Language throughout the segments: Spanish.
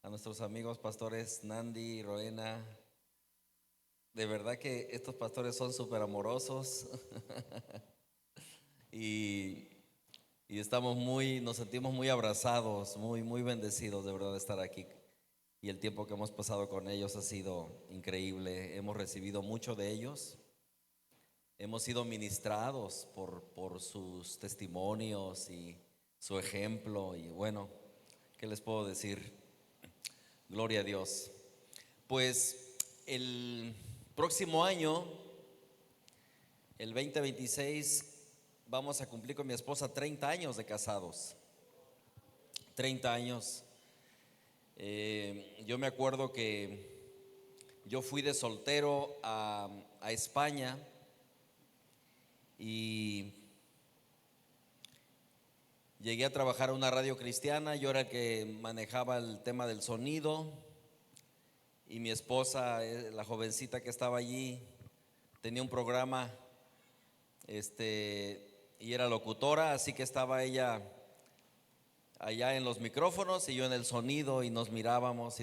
a nuestros amigos pastores Nandi y Roena. De verdad que estos pastores son súper amorosos y, y nos sentimos muy abrazados, muy bendecidos de verdad de estar aquí. Y el tiempo que hemos pasado con ellos ha sido increíble. Hemos recibido mucho de ellos. Hemos sido ministrados por sus testimonios y su ejemplo. Y bueno, ¿qué les puedo decir? Gloria a Dios. Pues el próximo año, el 2026, vamos a cumplir con mi esposa 30 años de casados. 30 años. Yo me acuerdo que yo fui de soltero a España y llegué a trabajar en una radio cristiana. Yo era el que manejaba el tema del sonido y mi esposa, la jovencita que estaba allí, tenía un programa y era locutora, así que estaba ella allá en los micrófonos y yo en el sonido y nos mirábamos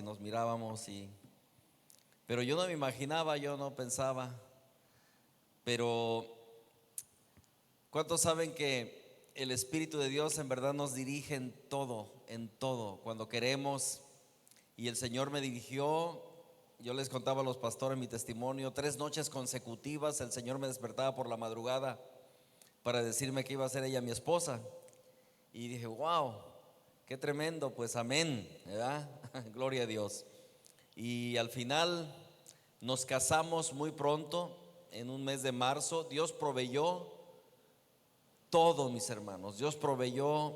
pero yo no me imaginaba, yo no pensaba. Pero ¿cuántos saben que el Espíritu de Dios en verdad nos dirige en todo, cuando queremos? Y el Señor me dirigió. Yo les contaba a los pastores mi testimonio. 3 noches consecutivas el Señor me despertaba por la madrugada para decirme que iba a ser ella mi esposa. Y dije, wow, qué tremendo, pues amén, ¿verdad? Gloria a Dios. Y al final nos casamos muy pronto, en un mes de marzo. Dios proveyó todo, mis hermanos. Dios proveyó.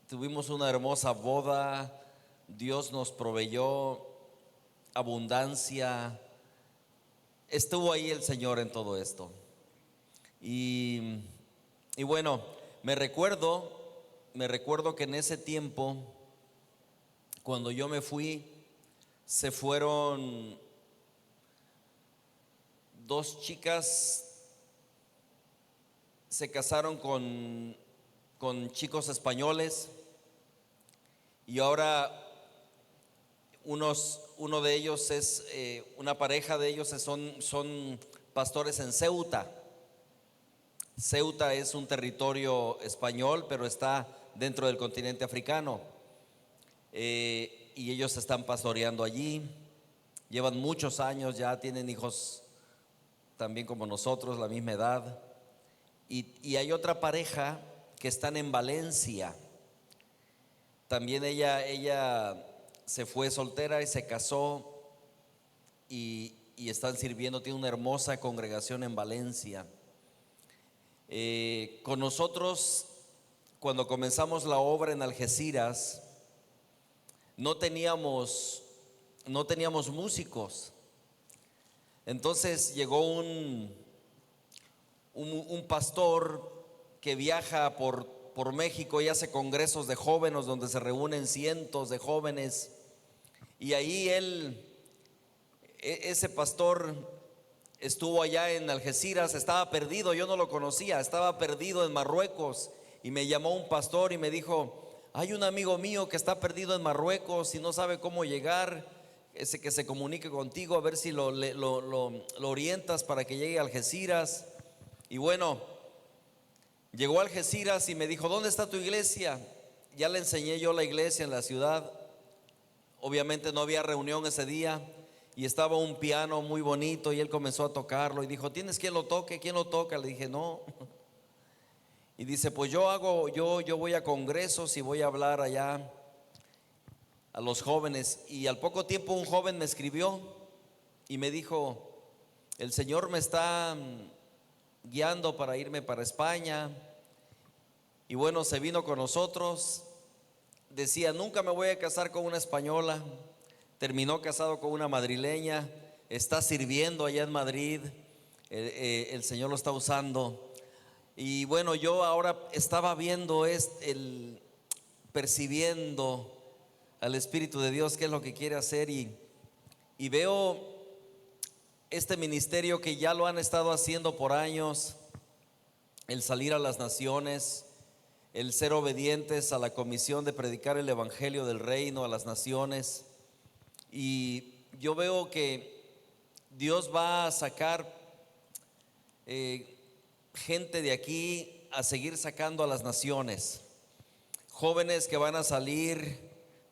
Tuvimos una hermosa boda. Dios nos proveyó abundancia. Estuvo ahí el Señor en todo esto. Y bueno, me recuerdo que en ese tiempo, cuando yo me fui, se fueron 2 chicas, se casaron con chicos españoles, y ahora uno de ellos es, una pareja de ellos son pastores en Ceuta. Ceuta es un territorio español, pero está dentro del continente africano. Y ellos están pastoreando allí. Llevan muchos años, ya tienen hijos también como nosotros, la misma edad. Y hay otra pareja que están en Valencia. También ella se fue soltera y se casó y están sirviendo. Tiene una hermosa congregación en Valencia. Con nosotros, cuando comenzamos la obra en Algeciras, no teníamos músicos. Entonces llegó un pastor que viaja por México y hace congresos de jóvenes donde se reúnen cientos de jóvenes. Y ahí ese pastor estuvo allá en Algeciras. Estaba perdido, yo no lo conocía, estaba perdido en Marruecos. Y me llamó un pastor y me dijo, hay un amigo mío que está perdido en Marruecos y no sabe cómo llegar, ese que se comunique contigo, a ver si lo orientas para que llegue a Algeciras. Y bueno, llegó a Algeciras y me dijo, ¿dónde está tu iglesia? Ya le enseñé yo la iglesia en la ciudad. Obviamente no había reunión ese día y estaba un piano muy bonito y él comenzó a tocarlo y dijo, ¿tienes quien lo toque? ¿Quién lo toca? Le dije, no. Y dice, pues yo voy a congresos y voy a hablar allá a los jóvenes. Y al poco tiempo un joven me escribió y me dijo, el Señor me está guiando para irme para España. Y bueno, se vino con nosotros. Decía, nunca me voy a casar con una española. Terminó casado con una madrileña. Está sirviendo allá en Madrid. El Señor lo está usando. Y bueno, yo ahora estaba viendo percibiendo al Espíritu de Dios qué es lo que quiere hacer, y veo este ministerio que ya lo han estado haciendo por años, el salir a las naciones, el ser obedientes a la comisión de predicar el evangelio del reino a las naciones. Y yo veo que Dios va a sacar gente de aquí a seguir sacando a las naciones. Jóvenes que van a salir,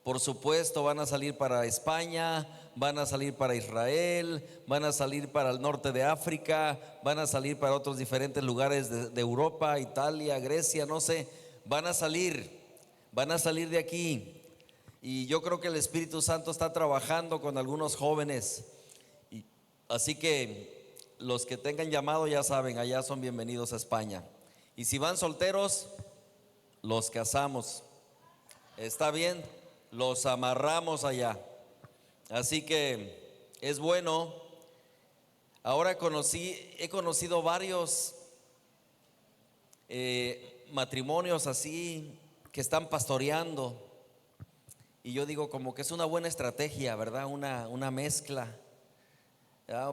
por supuesto, van a salir para España, van a salir para Israel, van a salir para el norte de África, van a salir para otros diferentes lugares de Europa, Italia, Grecia, no sé, van a salir de aquí. Y yo creo que el Espíritu Santo está trabajando con algunos jóvenes. Así que los que tengan llamado ya saben, allá son bienvenidos a España. Y si van solteros, los casamos. Está bien, los amarramos allá. Así que es bueno. Ahora he conocido varios matrimonios así que están pastoreando. Y yo digo como que es una buena estrategia, ¿verdad? Una mezcla.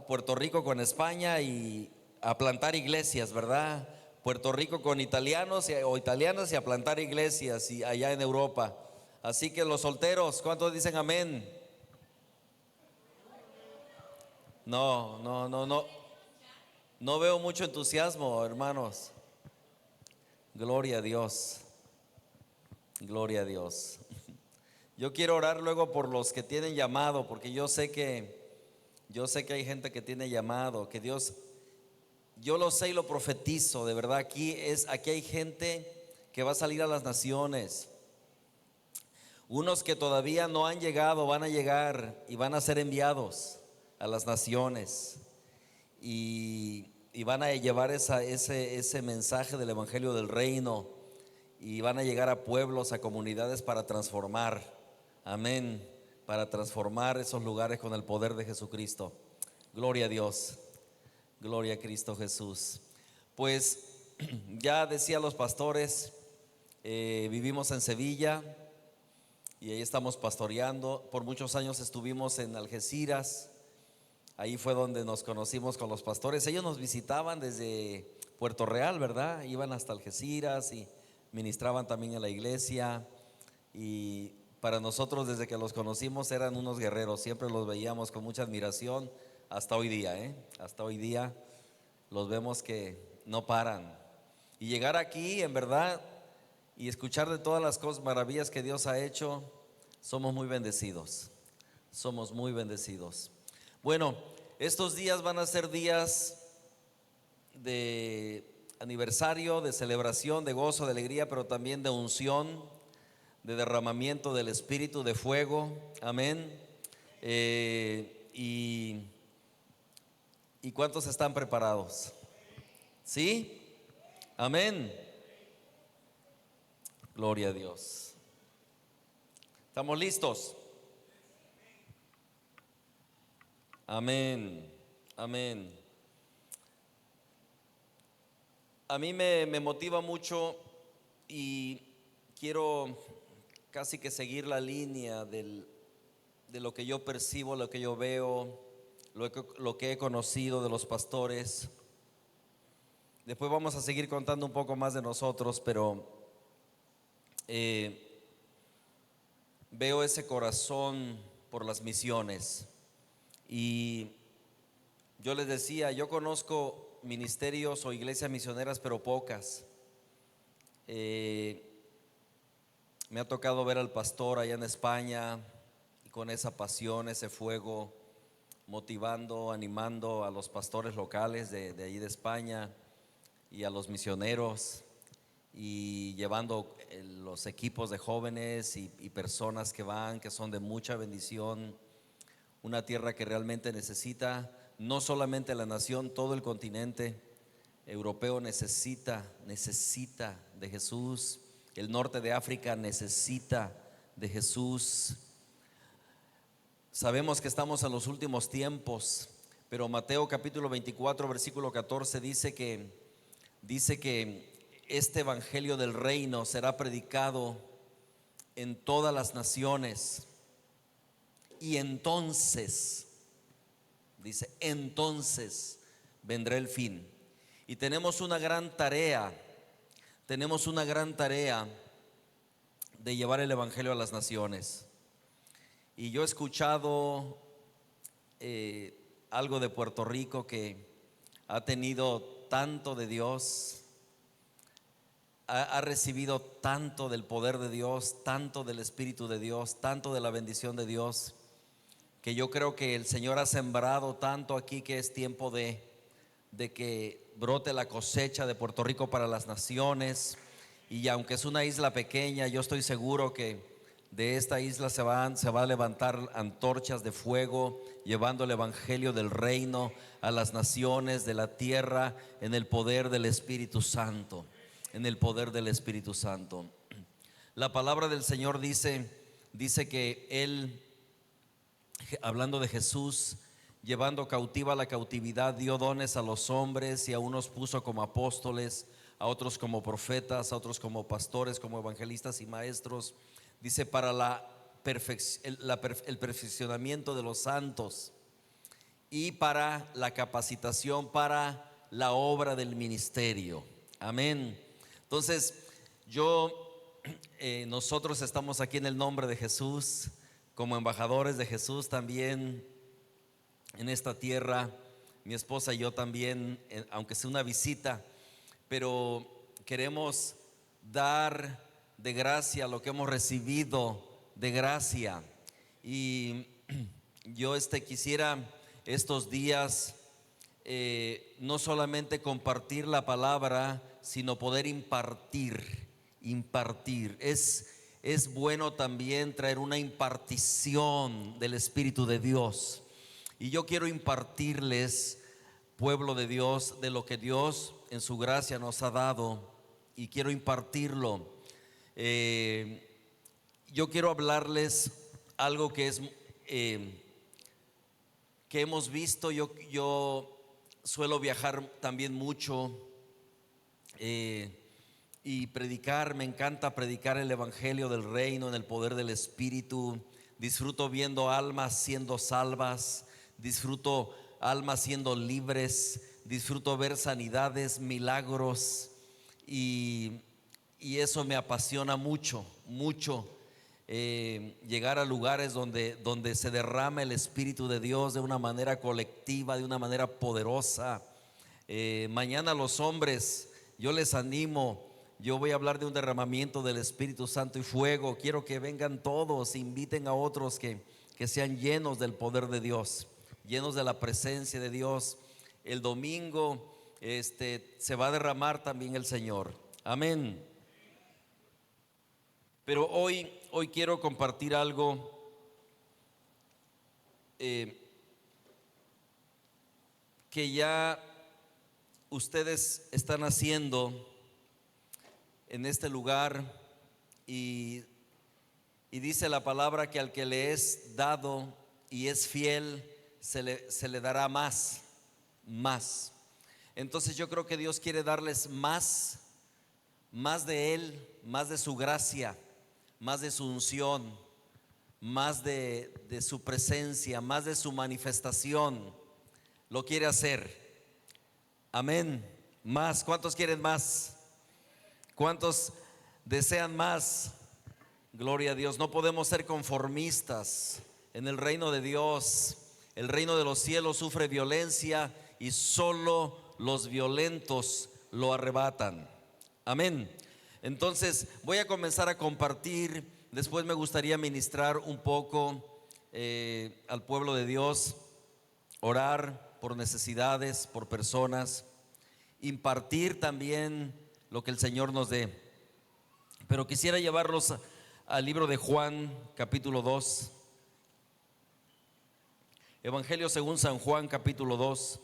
Puerto Rico con España y a plantar iglesias, ¿verdad? Puerto Rico con italianos o italianas y a plantar iglesias y allá en Europa. Así que los solteros, ¿cuántos dicen amén? No veo mucho entusiasmo, hermanos. Gloria a Dios. Gloria a Dios. Yo quiero orar luego por los que tienen llamado, porque yo sé que hay gente que tiene llamado, que Dios, yo lo sé y lo profetizo, de verdad, aquí hay gente que va a salir a las naciones. Unos que todavía no han llegado van a llegar y van a ser enviados a las naciones y van a llevar ese mensaje del evangelio del reino y van a llegar a pueblos, a comunidades para transformar, amén, para transformar esos lugares con el poder de Jesucristo. Gloria a Dios, gloria a Cristo Jesús. Pues ya decía los pastores, vivimos en Sevilla y ahí estamos pastoreando. Por muchos años estuvimos en Algeciras. Ahí fue donde nos conocimos con los pastores. Ellos nos visitaban desde Puerto Real, ¿verdad? Iban hasta Algeciras y ministraban también en la iglesia. Y para nosotros, desde que los conocimos, eran unos guerreros. Siempre los veíamos con mucha admiración hasta hoy día, Hasta hoy día los vemos que no paran. Y llegar aquí, en verdad, y escuchar de todas las cosas, maravillas que Dios ha hecho, somos muy bendecidos. Somos muy bendecidos. Bueno, estos días van a ser días de aniversario, de celebración, de gozo, de alegría, pero también de unción, de derramamiento del Espíritu, de fuego, amén. ¿Y cuántos están preparados? ¿Sí? Amén. Gloria a Dios. ¿Estamos listos? Amén, amén. A mí me motiva mucho y quiero casi que seguir la línea de lo que yo percibo, lo que yo veo, lo que he conocido de los pastores. Después vamos a seguir contando un poco más de nosotros, pero veo ese corazón por las misiones. Y yo les decía, yo conozco ministerios o iglesias misioneras, pero pocas. Me ha tocado ver al pastor allá en España y con esa pasión, ese fuego, motivando, animando a los pastores locales de ahí de España y a los misioneros y llevando los equipos de jóvenes y personas que van, que son de mucha bendición. Una tierra que realmente necesita, no solamente la nación, todo el continente europeo necesita de Jesús. El norte de África necesita de Jesús. Sabemos que estamos en los últimos tiempos, pero Mateo capítulo 24, versículo 14 dice que este evangelio del reino será predicado en todas las naciones. Y entonces, dice, entonces vendrá el fin. Y tenemos una gran tarea tenemos una gran tarea de llevar el Evangelio a las naciones. Y yo he escuchado algo de Puerto Rico que ha tenido tanto de Dios, ha recibido tanto del poder de Dios, tanto del Espíritu de Dios, tanto de la bendición de Dios, que yo creo que el Señor ha sembrado tanto aquí que es tiempo de que brote la cosecha de Puerto Rico para las naciones. Y aunque es una isla pequeña, yo estoy seguro que de esta isla se va a levantar antorchas de fuego, llevando el evangelio del reino a las naciones de la tierra en el poder del Espíritu Santo, en el poder del Espíritu Santo. La palabra del Señor dice que Él, hablando de Jesús, llevando cautiva la cautividad, dio dones a los hombres y a unos puso como apóstoles, a otros como profetas, a otros como pastores, como evangelistas y maestros. Dice, para el perfeccionamiento de los santos y para la capacitación para la obra del ministerio. Amén. Entonces, nosotros estamos aquí en el nombre de Jesús, como embajadores de Jesús también en esta tierra. Mi esposa y yo también, aunque sea una visita, pero queremos dar de gracia lo que hemos recibido de gracia. Y yo quisiera estos días no solamente compartir la palabra, sino poder impartir. Es bueno también traer una impartición del Espíritu de Dios. Y yo quiero impartirles, pueblo de Dios, de lo que Dios en su gracia nos ha dado, y quiero impartirlo. Yo quiero hablarles algo que hemos visto. Yo suelo viajar también mucho y predicar. Me encanta predicar el evangelio del reino en el poder del Espíritu. Disfruto viendo almas siendo salvas, disfruto almas siendo libres, disfruto ver sanidades, milagros, y eso me apasiona mucho, mucho. Llegar a lugares donde se derrama el Espíritu de Dios de una manera colectiva, de una manera poderosa. Mañana los hombres, yo les animo. Yo voy a hablar de un derramamiento del Espíritu Santo y fuego. Quiero que vengan todos, inviten a otros que sean llenos del poder de Dios, llenos de la presencia de Dios. El domingo se va a derramar también el Señor. Amén. Pero hoy quiero compartir algo que ya ustedes están haciendo en este lugar, y dice la palabra que al que le es dado y es fiel se le dará más. Entonces yo creo que Dios quiere darles más de Él, más de su gracia, más de su unción, más de su presencia, más de su manifestación. Lo quiere hacer. Amén. Más. ¿Cuántos quieren más? ¿Cuántos desean más? Gloria a Dios. No podemos ser conformistas en el reino de Dios. El reino de los cielos sufre violencia y solo los violentos lo arrebatan. Amén. Entonces voy a comenzar a compartir. Después me gustaría ministrar un poco al pueblo de Dios, orar por necesidades, por personas, impartir también lo que el Señor nos dé. Pero quisiera llevarlos al libro de Juan, capítulo 2. Evangelio según San Juan, capítulo 2.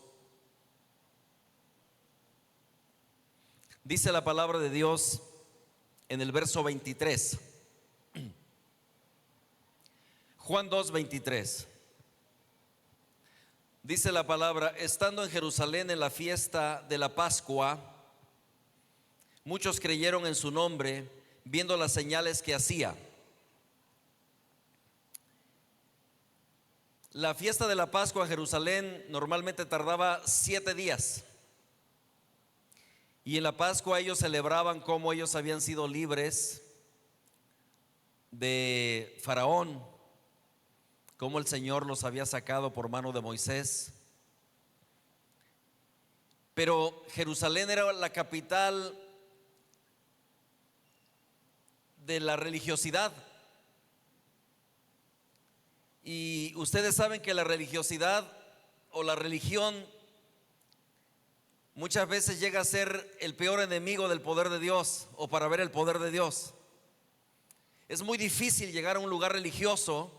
Dice la palabra de Dios en el verso 23. Juan 2, 23. Dice la palabra: estando en Jerusalén en la fiesta de la Pascua, muchos creyeron en su nombre, viendo las señales que hacía. La fiesta de la Pascua en Jerusalén normalmente tardaba 7 días. Y en la Pascua ellos celebraban cómo ellos habían sido libres de Faraón, cómo el Señor los había sacado por mano de Moisés. Pero Jerusalén era la capital de la religiosidad. Y ustedes saben que la religiosidad o la religión muchas veces llega a ser el peor enemigo del poder de Dios, o para ver el poder de Dios. Es muy difícil llegar a un lugar religioso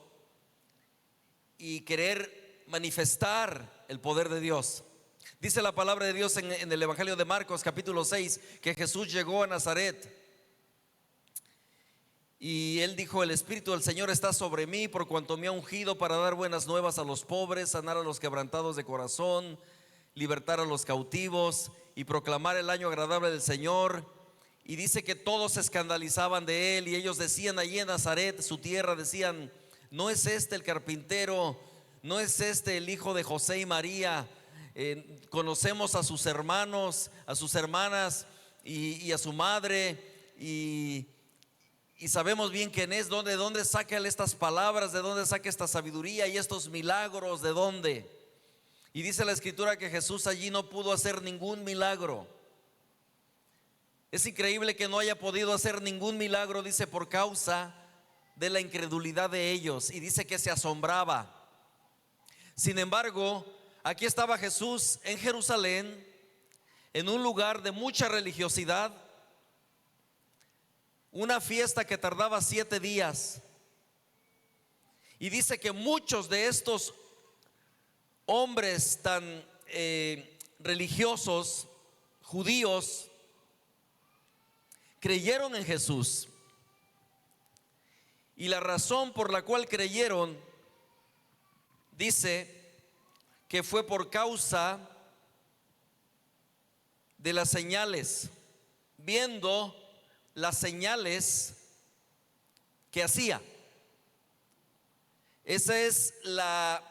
y querer manifestar el poder de Dios. Dice la palabra de Dios en el Evangelio de Marcos capítulo 6 que Jesús llegó a Nazaret y él dijo: el Espíritu del Señor está sobre mí, por cuanto me ha ungido para dar buenas nuevas a los pobres, sanar a los quebrantados de corazón, libertar a los cautivos y proclamar el año agradable del Señor. Y dice que todos se escandalizaban de él, y ellos decían allí en Nazaret, su tierra, decían: ¿no es este el carpintero? ¿No es este el hijo de José y María? Conocemos a sus hermanos, a sus hermanas y a su madre, y sabemos bien quién es. ¿De dónde saca él estas palabras? ¿De dónde saca esta sabiduría y estos milagros? ¿De dónde? Y dice la Escritura que Jesús allí no pudo hacer ningún milagro. Es increíble que no haya podido hacer ningún milagro, dice, por causa de la incredulidad de ellos. Y dice que se asombraba. Sin embargo, aquí estaba Jesús en Jerusalén, en un lugar de mucha religiosidad, una fiesta que tardaba 7 días. Y dice que muchos de estos hombres tan religiosos, judíos, creyeron en Jesús. Y la razón por la cual creyeron, dice que fue por causa de las señales, viendo las señales que hacía. Esa es la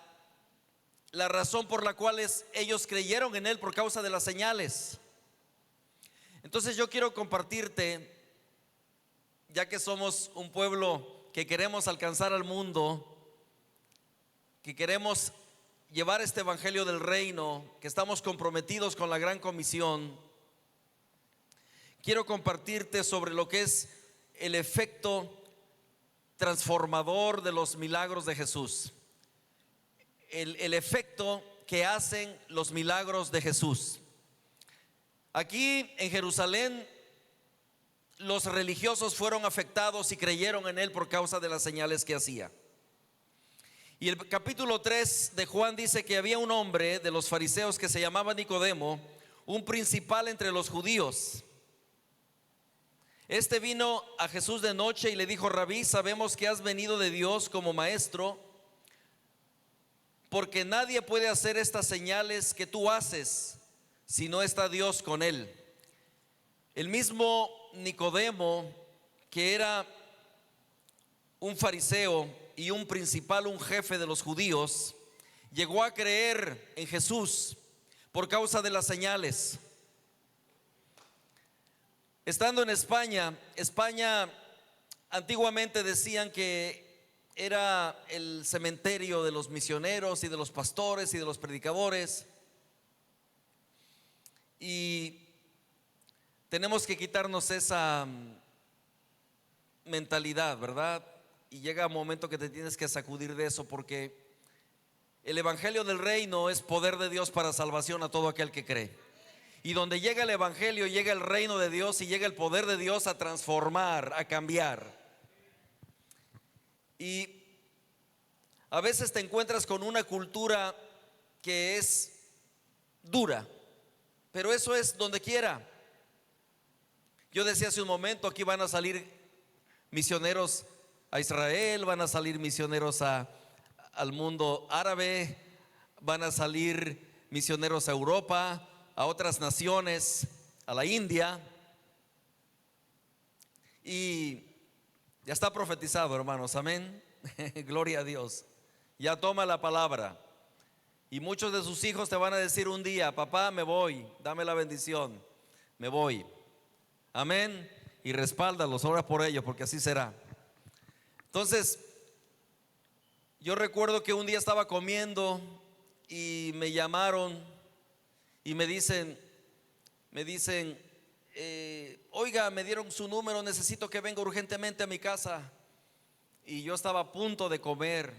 razón por la cual ellos creyeron en él, por causa de las señales. Entonces yo quiero compartirte, ya que somos un pueblo que queremos alcanzar al mundo, que queremos llevar este evangelio del reino, que estamos comprometidos con la gran comisión, quiero compartirte sobre lo que es el efecto transformador de los milagros de Jesús, el efecto que hacen los milagros de Jesús. Aquí en Jerusalén los religiosos fueron afectados y creyeron en él por causa de las señales que hacía. Y el capítulo 3 de Juan dice que había un hombre de los fariseos que se llamaba Nicodemo, un principal entre los judíos. Este vino a Jesús de noche y le dijo: Rabí, sabemos que has venido de Dios como maestro, porque nadie puede hacer estas señales que tú haces si no está Dios con él. El mismo Nicodemo, que era un fariseo y un principal, un jefe de los judíos, llegó a creer en Jesús por causa de las señales. Estando en España antiguamente decían que era el cementerio de los misioneros y de los pastores y de los predicadores, y tenemos que quitarnos esa mentalidad, ¿verdad? Y llega un momento que te tienes que sacudir de eso, porque el evangelio del reino es poder de Dios para salvación a todo aquel que cree. Y donde llega el evangelio, llega el reino de Dios y llega el poder de Dios a transformar, a cambiar. Y a veces te encuentras con una cultura que es dura, pero eso es donde quiera. Yo decía hace un momento, aquí van a salir misioneros a Israel, van a salir misioneros al mundo árabe, van a salir misioneros a Europa, a otras naciones, a la India. Y ya está profetizado, hermanos, amén. Gloria a Dios. Ya toma la palabra. Y muchos de sus hijos te van a decir un día: papá, me voy, dame la bendición. me voy. Amén. Y respáldalos, ora por ellos, porque así será. Entonces, yo recuerdo que un día estaba comiendo y me llamaron y me dicen, oiga, me dieron su número, necesito que venga urgentemente a mi casa. Y yo estaba a punto de comer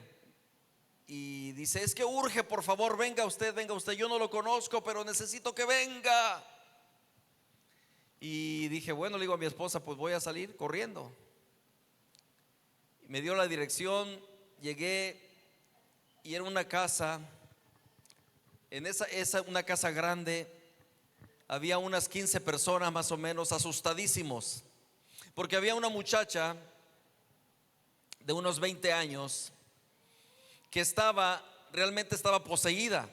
y dice, es que urge, por favor, venga usted, yo no lo conozco, pero necesito que venga. Y dije, bueno, le digo a mi esposa, pues voy a salir corriendo. Y me dio la dirección, llegué y era una casa, una casa grande, había unas 15 personas más o menos, asustadísimos, porque había una muchacha de unos 20 años que realmente estaba poseída.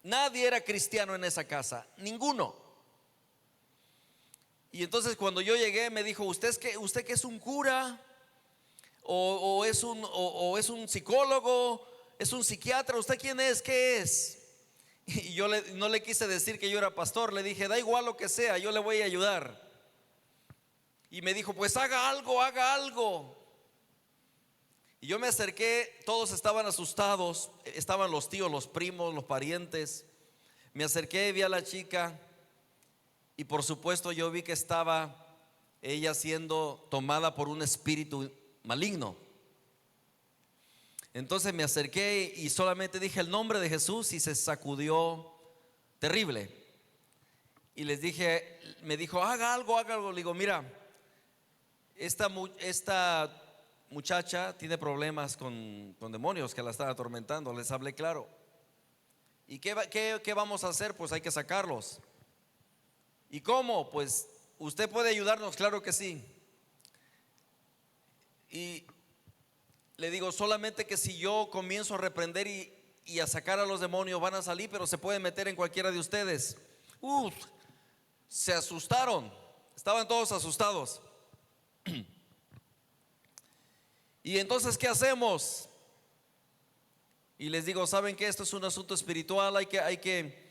Nadie era cristiano en esa casa, ninguno. Y entonces cuando yo llegué me dijo, ¿usted que es un cura? ¿O es un psicólogo? ¿Es un psiquiatra? ¿Usted quién es? ¿Qué es? Y yo no le quise decir que yo era pastor. Le dije, da igual lo que sea, yo le voy a ayudar. Y me dijo, pues haga algo. Y yo me acerqué, todos estaban asustados, estaban los tíos, los primos, los parientes. Me acerqué, vi a la chica y por supuesto yo vi que estaba ella siendo tomada por un espíritu maligno. Entonces me acerqué y solamente dije el nombre de Jesús y se sacudió terrible. Y me dijo, haga algo. Le digo, mira, esta muchacha tiene problemas con demonios que la están atormentando. Les hablé claro. ¿Y qué vamos a hacer? Pues hay que sacarlos. ¿Y cómo? Pues usted puede ayudarnos, claro que sí. Y le digo, solamente que si yo comienzo a reprender y a sacar a los demonios, van a salir, pero se pueden meter en cualquiera de ustedes. Se asustaron, estaban todos asustados. Y entonces, ¿qué hacemos? Y les digo, ¿saben qué? Esto es un asunto espiritual, hay que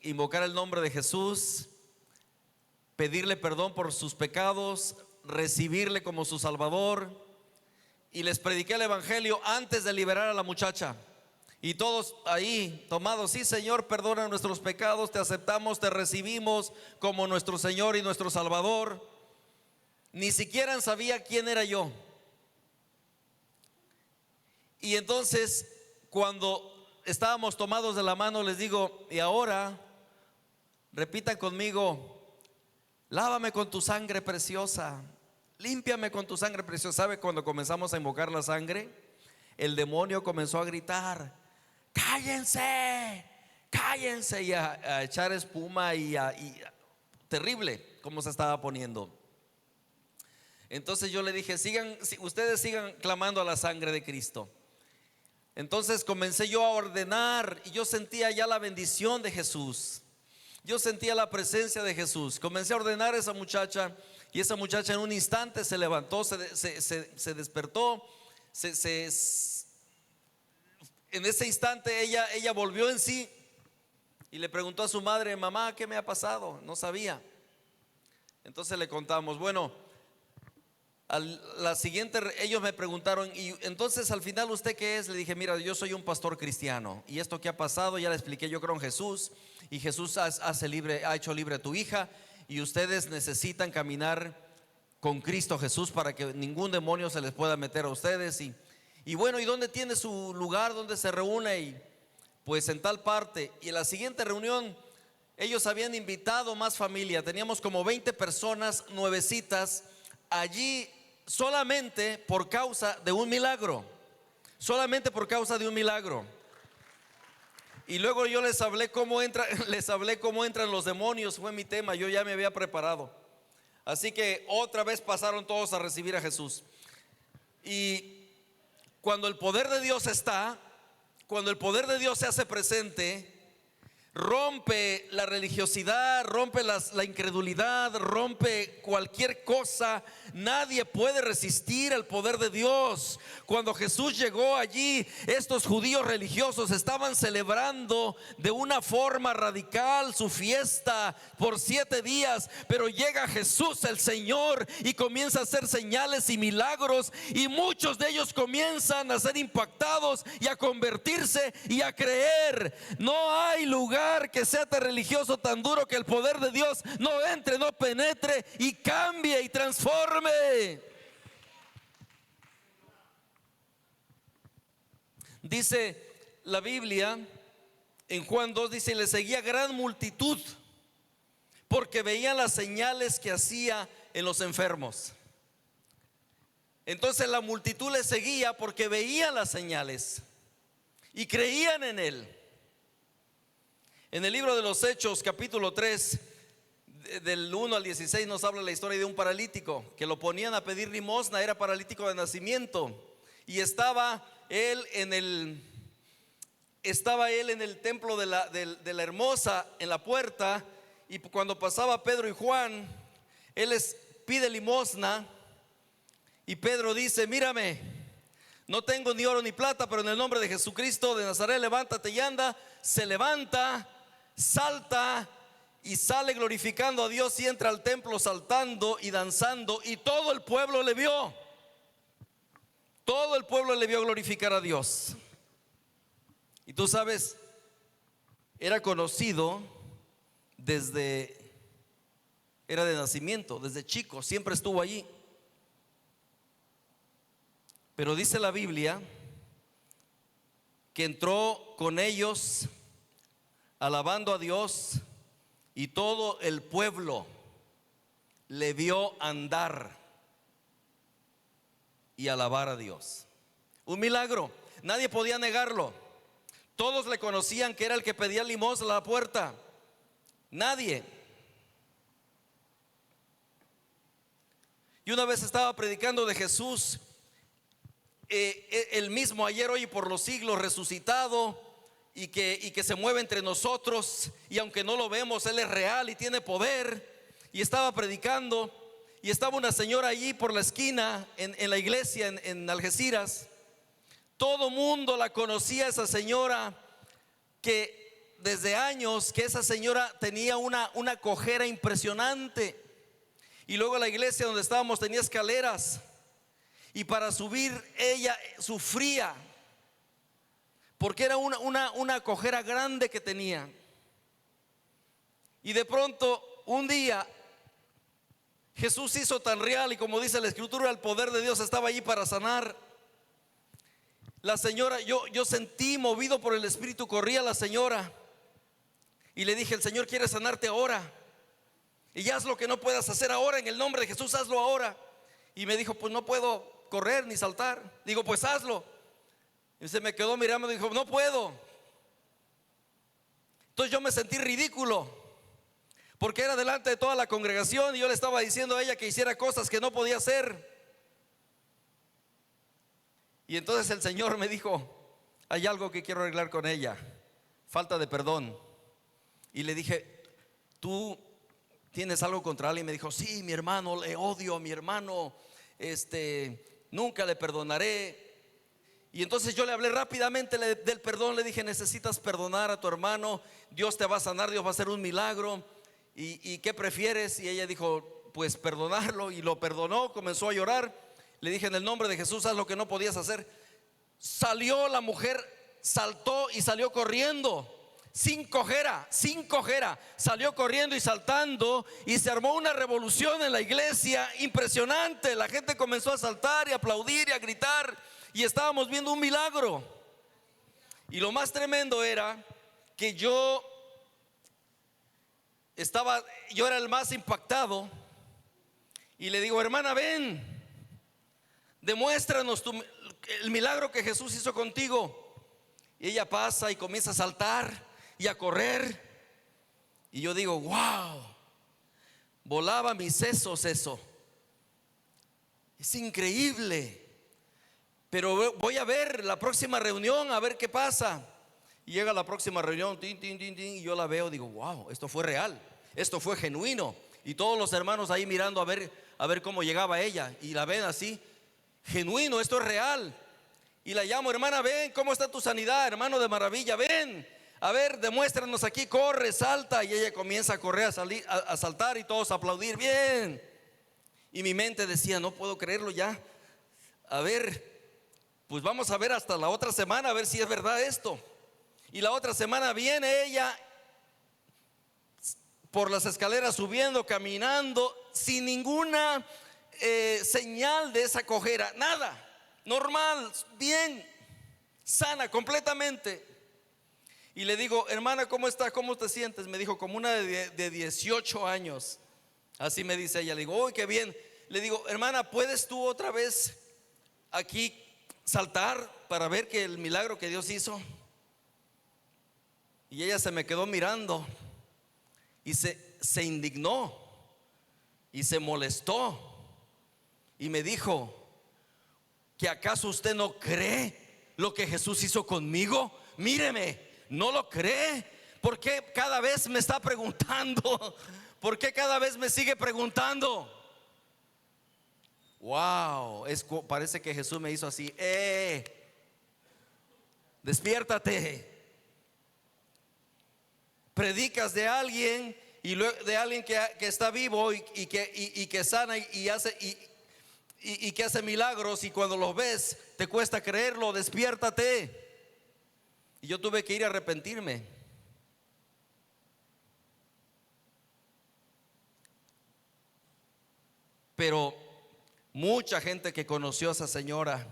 invocar el nombre de Jesús, pedirle perdón por sus pecados, recibirle como su Salvador. Y les prediqué el evangelio antes de liberar a la muchacha. Y todos ahí tomados, sí Señor, perdona nuestros pecados, te aceptamos, te recibimos como nuestro Señor y nuestro Salvador. Ni siquiera sabía quién era yo. Y entonces cuando estábamos tomados de la mano les digo, y ahora repitan conmigo, lávame con tu sangre preciosa, límpiame con tu sangre preciosa. ¿Sabe? Cuando comenzamos a invocar la sangre, el demonio comenzó a gritar, cállense, cállense, y a echar espuma y terrible como se estaba poniendo. Entonces yo le dije, ustedes sigan clamando a la sangre de Cristo. Entonces comencé yo a ordenar y yo sentía ya la bendición de Jesús. Yo sentía la presencia de Jesús. Comencé a ordenar a esa muchacha y esa muchacha en un instante se levantó, se despertó, en ese instante ella volvió en sí y le preguntó a su madre, mamá, ¿qué me ha pasado? No sabía. Entonces le contamos, bueno, la siguiente, ellos me preguntaron, y entonces al final, ¿usted qué es? Le dije, mira, yo soy un pastor cristiano y esto que ha pasado ya le expliqué, yo creo en Jesús y Jesús ha hecho libre a tu hija y ustedes necesitan caminar con Cristo Jesús para que ningún demonio se les pueda meter a ustedes. Y bueno, ¿y dónde tiene su lugar? ¿Dónde se reúne? Y pues en tal parte. Y en la siguiente reunión ellos habían invitado más familia, teníamos como 20 personas nuevecitas allí, solamente por causa de un milagro. Solamente por causa de un milagro. Y luego yo les hablé cómo entran los demonios. Fue mi tema, yo ya me había preparado. Así que otra vez pasaron todos a recibir a Jesús. Y cuando el poder de Dios cuando el poder de Dios se hace presente, rompe la religiosidad, rompe la incredulidad, rompe cualquier cosa. Nadie puede resistir el poder de Dios. Cuando Jesús llegó allí, estos judíos religiosos estaban celebrando de una forma radical su fiesta por 7 días, pero llega Jesús el Señor y comienza a hacer señales y milagros, y muchos de ellos comienzan a ser impactados y a convertirse y a creer. No hay lugar que sea tan religioso, tan duro, que el poder de Dios no entre, no penetre y cambie y transforme. Dice la Biblia en Juan 2, dice: le seguía gran multitud porque veían las señales que hacía en los enfermos. Entonces la multitud le seguía porque veían las señales y creían en él. En el libro de los Hechos, capítulo 3, del 1 al 16, nos habla la historia de un paralítico que lo ponían a pedir limosna. Era paralítico de nacimiento, y estaba él en el templo de la Hermosa, en la puerta, y cuando pasaba Pedro y Juan, él les pide limosna, y Pedro dice: mírame, no tengo ni oro ni plata, pero en el nombre de Jesucristo de Nazaret, levántate y anda. Se levanta, salta y sale glorificando a Dios, y entra al templo saltando y danzando, y todo el pueblo le vio. Todo el pueblo le vio glorificar a Dios. Y tú sabes, era conocido era de nacimiento, desde chico, siempre estuvo allí. Pero dice la Biblia que entró con ellos alabando a Dios, y todo el pueblo le vio andar y alabar a Dios. Un milagro, nadie podía negarlo. Todos le conocían que era el que pedía limosna a la puerta. Nadie. Y una vez estaba predicando de Jesús, el mismo ayer, hoy y por los siglos, resucitado, y que se mueve entre nosotros, y aunque no lo vemos, Él es real y tiene poder. Y estaba predicando, y estaba una señora allí por la esquina en la iglesia en Algeciras. Todo mundo la conocía, esa señora, que desde años que esa señora tenía una cojera impresionante. Y luego la iglesia donde estábamos tenía escaleras, y para subir ella sufría, porque era una cojera grande que tenía. Y de pronto un día Jesús hizo tan real, y como dice la escritura, el poder de Dios estaba allí para sanar. La señora, yo sentí movido por el Espíritu, corría la señora y le dije: el Señor quiere sanarte ahora, y haz lo que no puedas hacer ahora, en el nombre de Jesús, hazlo ahora. Y me dijo: pues no puedo correr ni saltar. Digo: pues hazlo. Y se me quedó mirando y dijo: no puedo. Entonces yo me sentí ridículo, porque era delante de toda la congregación y yo le estaba diciendo a ella que hiciera cosas que no podía hacer. Y entonces el Señor me dijo: hay algo que quiero arreglar con ella, falta de perdón. Y le dije: ¿tú tienes algo contra él? Y me dijo: sí, mi hermano, le odio a mi hermano, nunca le perdonaré. Y entonces yo le hablé rápidamente del perdón. Le dije: necesitas perdonar a tu hermano, Dios te va a sanar, Dios va a hacer un milagro. ¿Y qué prefieres? Y ella dijo: pues perdonarlo. Y lo perdonó, comenzó a llorar. Le dije: en el nombre de Jesús, haz lo que no podías hacer. Salió la mujer, saltó y salió corriendo, sin cojera, salió corriendo y saltando, y se armó una revolución en la iglesia impresionante. La gente comenzó a saltar y a aplaudir y a gritar, y estábamos viendo un milagro. Y lo más tremendo era que yo era el más impactado, y le digo: hermana, ven, demuéstranos el milagro que Jesús hizo contigo. Y ella pasa y comienza a saltar y a correr, y yo digo: wow, volaba mis sesos eso, es increíble. Pero voy a ver la próxima reunión, a ver qué pasa. Y llega la próxima reunión, tin, tin, tin, tin, y yo la veo, digo, wow, esto fue real, esto fue genuino. Y todos los hermanos ahí mirando a ver cómo llegaba ella, y la ven así, genuino, esto es real. Y la llamo, hermana, ven, ¿cómo está tu sanidad? Hermano de maravilla, ven, a ver, demuéstranos aquí, corre, salta. Y ella comienza a correr, a saltar, y todos a aplaudir, bien. Y mi mente decía, no puedo creerlo ya. A ver, pues vamos a ver hasta la otra semana, a ver si es verdad esto. Y la otra semana viene ella por las escaleras subiendo, caminando, sin ninguna señal de esa cojera, nada, normal, bien, sana completamente. Y le digo, hermana, ¿cómo está? ¿Cómo te sientes? Me dijo, como una de 18 años. Así me dice ella. Le digo, uy, qué bien. Le digo, hermana, ¿puedes tú otra vez aquí saltar para ver que el milagro que Dios hizo? Y ella se me quedó mirando y se indignó y se molestó y me dijo, ¿que acaso usted no cree lo que Jesús hizo conmigo? Míreme, ¿no lo cree? ¿Por qué cada vez me está preguntando? ¿Por qué cada vez me sigue preguntando? Wow, parece que Jesús me hizo así, despiértate. Predicas de alguien y luego de alguien que está vivo y que sana y hace y que hace milagros, y cuando los ves te cuesta creerlo. Despiértate. Y yo tuve que ir a arrepentirme. Pero mucha gente que conoció a esa señora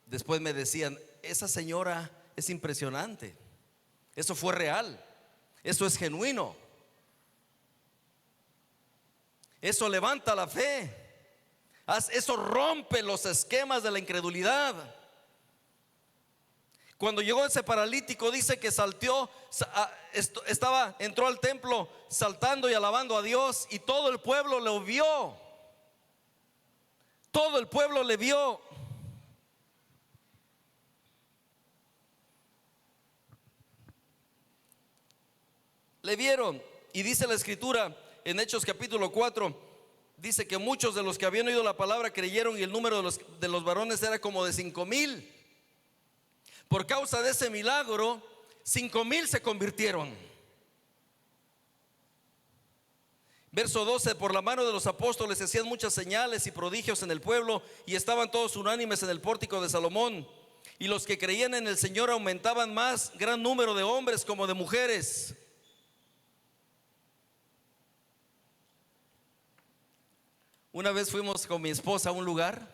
después me decían, esa señora es impresionante. Eso fue real, eso es genuino, eso levanta la fe, eso rompe los esquemas de la incredulidad. Cuando llegó ese paralítico, dice que entró al templo saltando y alabando a Dios, y todo el pueblo lo vio, todo el pueblo le vio. Le vieron. Y dice la escritura en Hechos capítulo 4, dice que muchos de los que habían oído la palabra creyeron, y el número de los varones era como de 5,000. Por causa de ese milagro, 5,000 se convirtieron. Verso 12, por la mano de los apóstoles se hacían muchas señales y prodigios en el pueblo, y estaban todos unánimes en el pórtico de Salomón. Y los que creían en el Señor aumentaban más, gran número de hombres como de mujeres. Una vez fuimos con mi esposa a un lugar,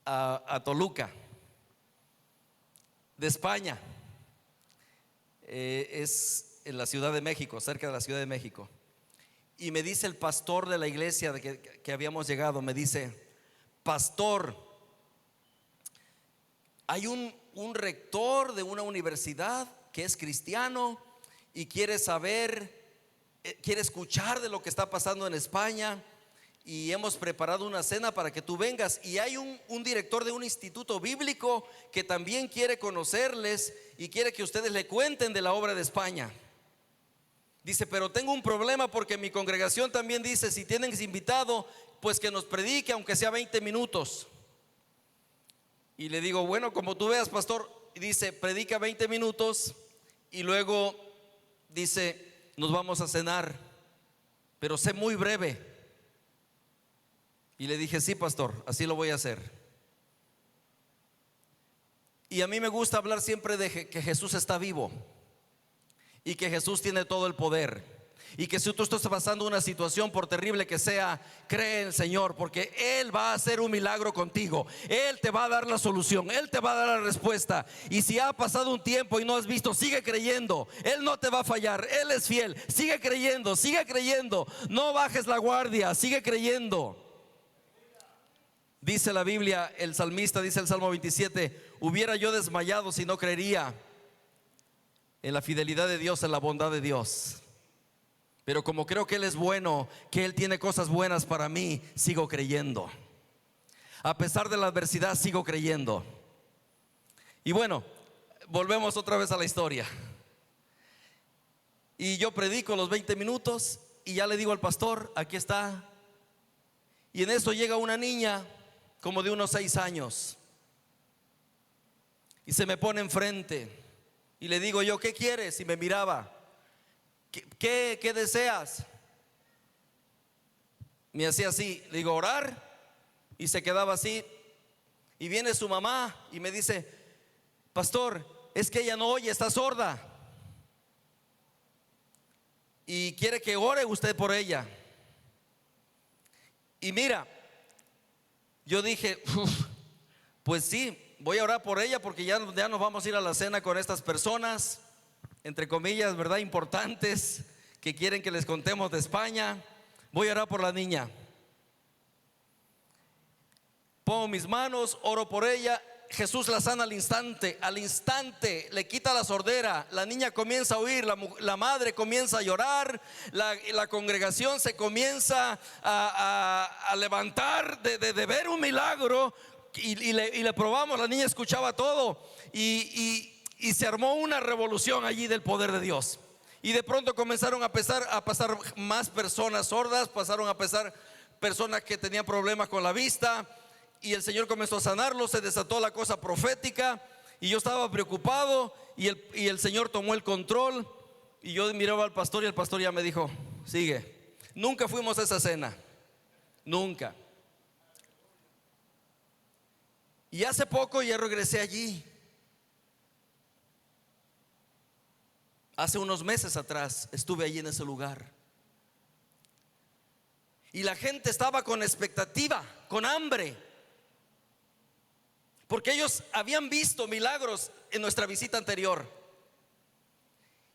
a Toluca, de España. Es en la Ciudad de México, cerca de la Ciudad de México. Y me dice el pastor de la iglesia que habíamos llegado, me dice, pastor, hay un rector de una universidad que es cristiano y quiere escuchar de lo que está pasando en España, y hemos preparado una cena para que tú vengas. Y hay un director de un instituto bíblico que también quiere conocerles y quiere que ustedes le cuenten de la obra de España. Dice, pero tengo un problema porque mi congregación también dice, si tienen invitado, pues que nos predique aunque sea 20 minutos. Y le digo, bueno, como tú veas, pastor. Y dice, predica 20 minutos y luego dice, nos vamos a cenar, pero sé muy breve. Y le dije, sí, pastor, así lo voy a hacer. Y a mí me gusta hablar siempre de que Jesús está vivo y que Jesús tiene todo el poder, y que si tú estás pasando una situación, por terrible que sea, cree en el Señor, porque Él va a hacer un milagro contigo. Él te va a dar la solución, Él te va a dar la respuesta. Y si ha pasado un tiempo y no has visto, sigue creyendo. Él no te va a fallar, Él es fiel. Sigue creyendo, no bajes la guardia, sigue creyendo. Dice la Biblia, el salmista dice el Salmo 27, hubiera yo desmayado si no creería en la fidelidad de Dios, en la bondad de Dios. Pero como creo que Él es bueno, que Él tiene cosas buenas para mí, sigo creyendo. A pesar de la adversidad, sigo creyendo. Y bueno, volvemos otra vez a la historia. Y yo predico los 20 minutos y ya le digo al pastor, aquí está. Y en eso llega una niña como de unos 6 años y se me pone enfrente y le digo yo, ¿qué quieres? Y me miraba, ¿qué deseas? Me hacía así, le digo, orar, y se quedaba así. Y viene su mamá y me dice, pastor, es que ella no oye, está sorda y quiere que ore usted por ella. Y mira, yo dije, pues sí, voy a orar por ella porque ya nos vamos a ir a la cena con estas personas, entre comillas, ¿verdad? Importantes, que quieren que les contemos de España. Voy a orar por la niña. Pongo mis manos, oro por ella. Jesús la sana al instante le quita la sordera. La niña comienza a oír, la madre comienza a llorar, la congregación se comienza a levantar de ver un milagro. Y le probamos, la niña escuchaba todo y se armó una revolución allí del poder de Dios. Y de pronto comenzaron a pasar más personas sordas, pasaron a pasar personas que tenían problemas con la vista. Y el Señor comenzó a sanarlo, se desató la cosa profética. Y yo estaba preocupado y el Señor tomó el control. Y yo miraba al pastor y el pastor ya me dijo, sigue. Nunca fuimos a esa cena, nunca. Y hace poco ya regresé allí. Hace unos meses atrás estuve allí en ese lugar. Y la gente estaba con expectativa, con hambre, porque ellos habían visto milagros en nuestra visita anterior.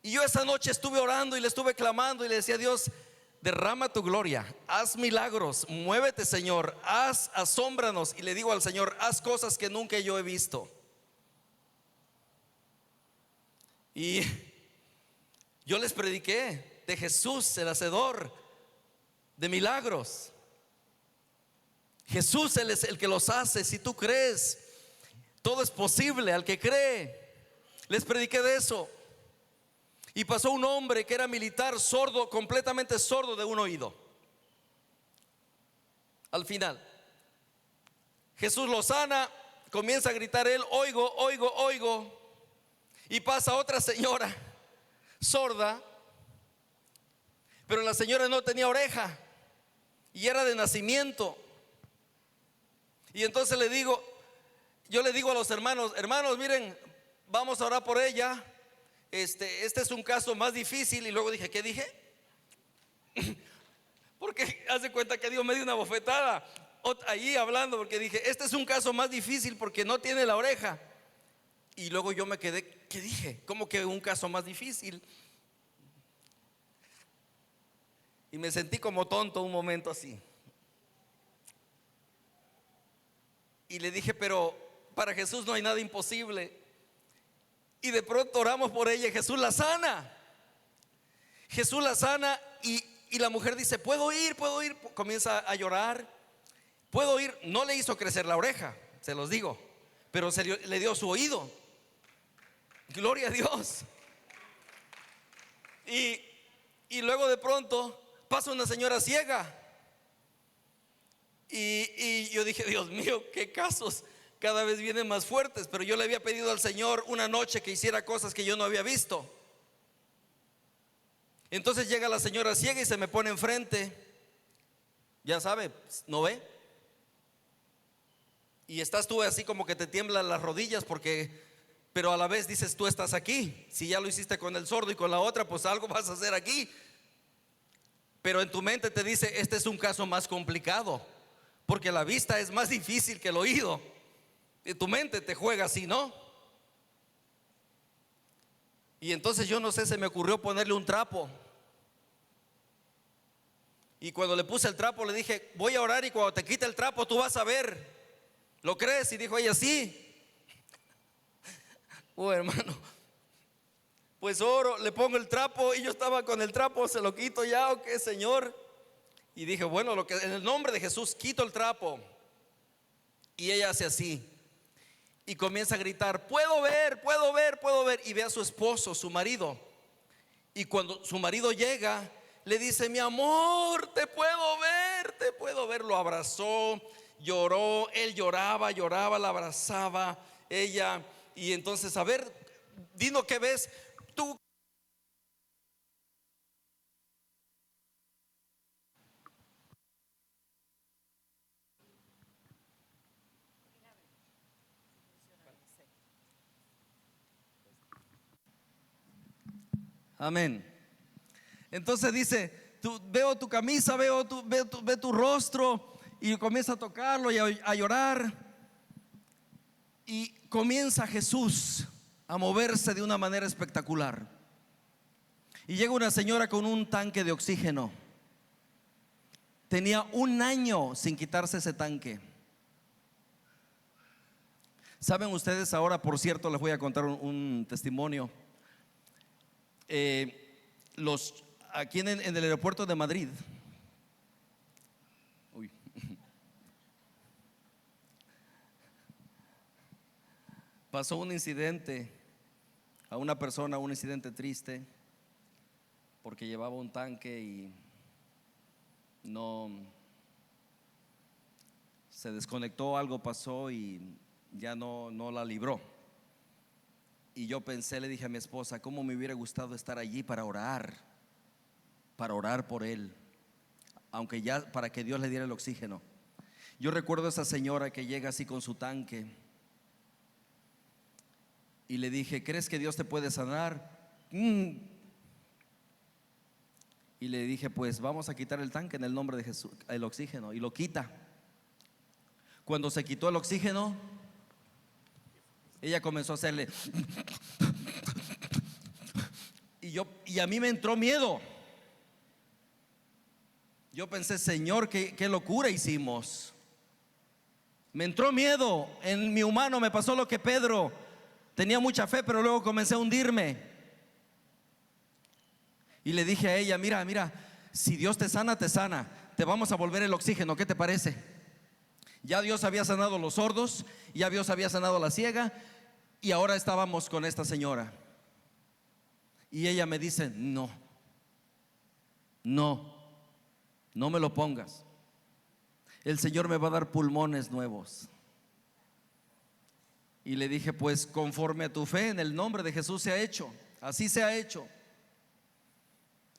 Y yo esa noche estuve orando y le estuve clamando y le decía a Dios, derrama tu gloria, haz milagros, muévete Señor, asómbranos. Y le digo al Señor, haz cosas que nunca yo he visto. Y yo les prediqué de Jesús, el hacedor de milagros. Jesús, Él es el que los hace. Si tú crees, todo es posible al que cree. Les prediqué de eso. Y pasó un hombre que era militar, sordo, completamente sordo de un oído. Al final Jesús lo sana, comienza a gritar él, oigo, oigo, oigo. Y pasa otra señora sorda, pero la señora no tenía oreja y era de nacimiento. Y entonces yo le digo a los hermanos, miren, vamos a orar por ella. Este es un caso más difícil. Y luego dije, ¿qué dije? Porque hace cuenta que Dios me dio una bofetada allí hablando, porque dije, este es un caso más difícil porque no tiene la oreja. Y luego yo me quedé, ¿qué dije? ¿Cómo que un caso más difícil? Y me sentí como tonto un momento así. Y le dije, pero para Jesús no hay nada imposible. Y de pronto oramos por ella y Jesús la sana. Jesús la sana y la mujer dice, ¿puedo ir? Comienza a llorar. ¿Puedo ir? No le hizo crecer la oreja, se los digo, pero le dio su oído. Gloria a Dios. Y luego de pronto pasa una señora ciega. Y yo dije, Dios mío, qué casos cada vez vienen más fuertes. Pero yo le había pedido al Señor una noche que hiciera cosas que yo no había visto. Entonces llega la señora ciega y se me pone enfrente. Ya sabe, ¿no ve? Y estás tú así como que te tiemblan las rodillas pero a la vez dices, tú estás aquí. Si ya lo hiciste con el sordo y con la otra, pues algo vas a hacer aquí. Pero en tu mente te dice, este es un caso más complicado, porque la vista es más difícil que el oído. Y tu mente te juega así, ¿no? Y entonces yo no sé, se me ocurrió ponerle un trapo. Y cuando le puse el trapo le dije, voy a orar y cuando te quite el trapo tú vas a ver. ¿Lo crees? Y dijo ella, sí. Oh, hermano, pues oro, le pongo el trapo y yo estaba con el trapo, se lo quito ya, ¿o qué, Señor? Y dije, bueno, en el nombre de Jesús quito el trapo. Y ella hace así. y comienza a gritar: puedo ver, puedo ver, puedo ver. Y ve a su esposo, su marido. Y cuando su marido llega, le dice: mi amor, te puedo ver, te puedo ver. Lo abrazó, lloró, él lloraba, lloraba, la abrazaba ella. Y entonces, a ver, Dino, ¿qué ves? Tú. Amén. Entonces dice: veo tu camisa, ve tu rostro. Y comienza a tocarlo y a llorar. Y comienza Jesús a moverse de una manera espectacular. Y llega una señora con un tanque de oxígeno. Tenía 1 año sin quitarse ese tanque. Saben ustedes, ahora por cierto les voy a contar un testimonio. Aquí en el aeropuerto de Madrid, pasó un incidente a una persona, un incidente triste, porque llevaba un tanque y no se desconectó, algo pasó y ya no la libró. Y yo pensé, le dije a mi esposa: cómo me hubiera gustado estar allí para orar por él, aunque ya para que Dios le diera el oxígeno. Yo recuerdo a esa señora que llega así con su tanque y le dije: ¿crees que Dios te puede sanar? Y le dije: pues vamos a quitar el tanque en el nombre de Jesús, el oxígeno. Y lo quita. Cuando se quitó el oxígeno, ella comenzó a hacerle y a mí me entró miedo. Yo pensé: Señor, qué locura hicimos. Me entró miedo. En mi humano me pasó lo que Pedro. Tenía mucha fe, pero luego comencé a hundirme. Y le dije a ella: mira, si Dios te sana, te sana. Te vamos a volver el oxígeno, ¿qué te parece? Ya Dios había sanado los sordos, ya Dios había sanado a la ciega, y ahora estábamos con esta señora. Y ella me dice: no me lo pongas. El Señor me va a dar pulmones nuevos. Y le dije: pues conforme a tu fe, en el nombre de Jesús se ha hecho. Así se ha hecho.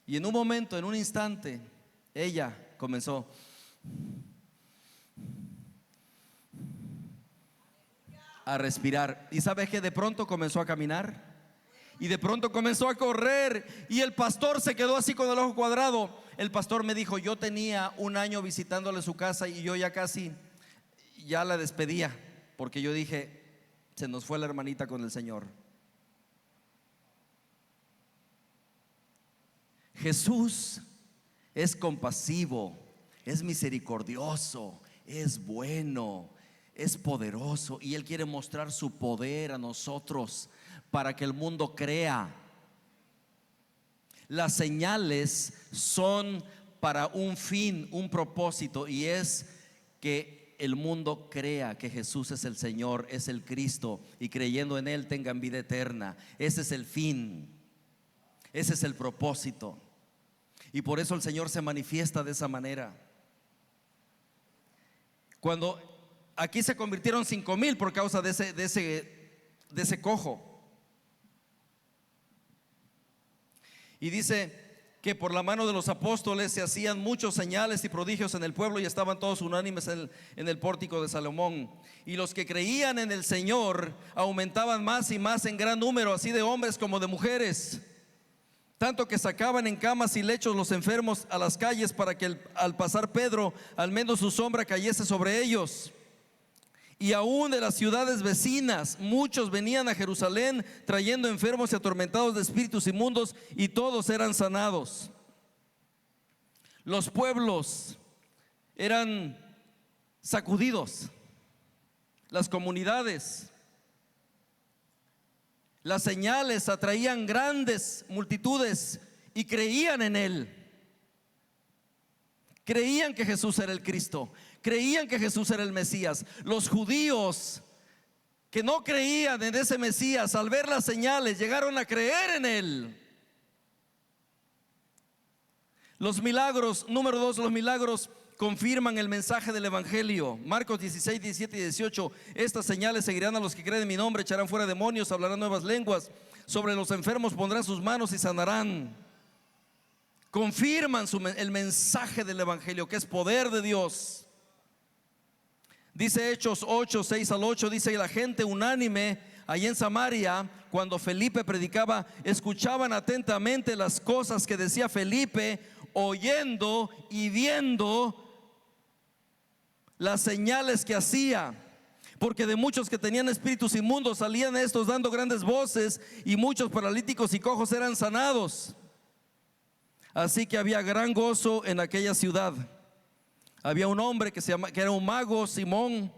Y en un momento, en un instante, ella comenzó a respirar. Y sabes que de pronto comenzó a caminar. Y de pronto comenzó a correr. Y el pastor se quedó así con el ojo cuadrado. El pastor me dijo: yo tenía 1 año visitándole su casa y yo ya casi la despedía, porque yo dije: se nos fue la hermanita con el Señor. Jesús es compasivo, es misericordioso, es bueno, es poderoso, y Él quiere mostrar su poder a nosotros para que el mundo crea. Las señales son para un fin, un propósito, y es que el mundo crea que Jesús es el Señor, es el Cristo, y creyendo en Él tengan vida eterna. Ese es el fin, ese es el propósito, y por eso el Señor se manifiesta de esa manera. Cuando aquí se convirtieron 5,000 por causa de ese cojo. Y dice que por la mano de los apóstoles se hacían muchos señales y prodigios en el pueblo, y estaban todos unánimes en el pórtico de Salomón. Y los que creían en el Señor aumentaban más y más en gran número, así de hombres como de mujeres, tanto que sacaban en camas y lechos los enfermos a las calles, para que al pasar Pedro, al menos su sombra cayese sobre ellos. Y aún de las ciudades vecinas muchos venían a Jerusalén trayendo enfermos y atormentados de espíritus inmundos, y todos eran sanados. Los pueblos eran sacudidos, las comunidades, las señales atraían grandes multitudes y creían en Él. Creían que Jesús era el Cristo, creían que Jesús era el Mesías. Los judíos que no creían en ese Mesías, al ver las señales, llegaron a creer en él. Los milagros, número 2, los milagros confirman el mensaje del evangelio. Marcos 16, 17 y 18. Estas señales seguirán a los que creen en mi nombre: echarán fuera demonios, hablarán nuevas lenguas, sobre los enfermos pondrán sus manos y sanarán. Confirman el mensaje del evangelio, que es poder de Dios. Dice Hechos 8, 6 al 8, dice: y la gente unánime allí en Samaria, cuando Felipe predicaba, escuchaban atentamente las cosas que decía Felipe, oyendo y viendo las señales que hacía, porque de muchos que tenían espíritus inmundos salían estos dando grandes voces, y muchos paralíticos y cojos eran sanados. Así que había gran gozo en aquella ciudad. Había un hombre que era un mago, Simón.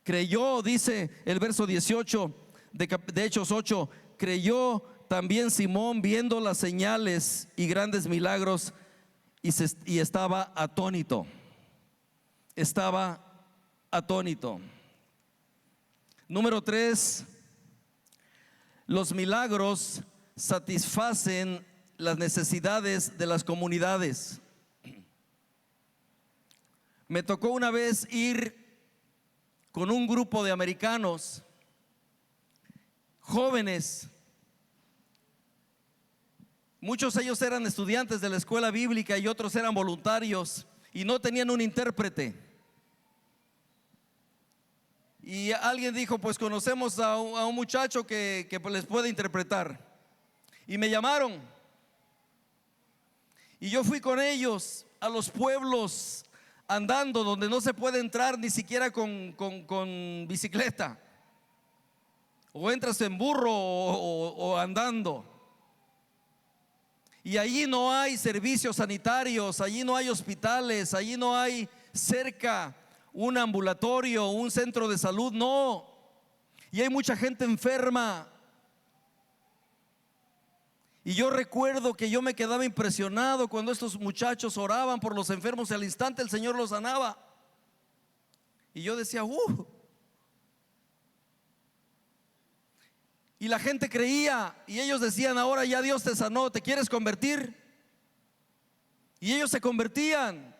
Creyó, dice el verso 18 de Hechos 8, creyó también Simón viendo las señales y grandes milagros, y estaba atónito. Estaba atónito. Número 3, los milagros satisfacen las necesidades de las comunidades. Me tocó una vez ir con un grupo de americanos jóvenes. Muchos de ellos eran estudiantes de la escuela bíblica y otros eran voluntarios, y no tenían un intérprete. Y alguien dijo: pues conocemos a un muchacho que les puede interpretar. Y me llamaron, y yo fui con ellos a los pueblos andando, donde no se puede entrar ni siquiera con bicicleta. O entras en burro o andando. Y allí no hay servicios sanitarios, allí no hay hospitales, allí no hay cerca un ambulatorio, un centro de salud, no. Y hay mucha gente enferma. Y yo recuerdo que yo me quedaba impresionado cuando estos muchachos oraban por los enfermos, y al instante el Señor los sanaba. Y yo decía: Y la gente creía, y ellos decían: ahora ya Dios te sanó, ¿te quieres convertir? Y ellos se convertían.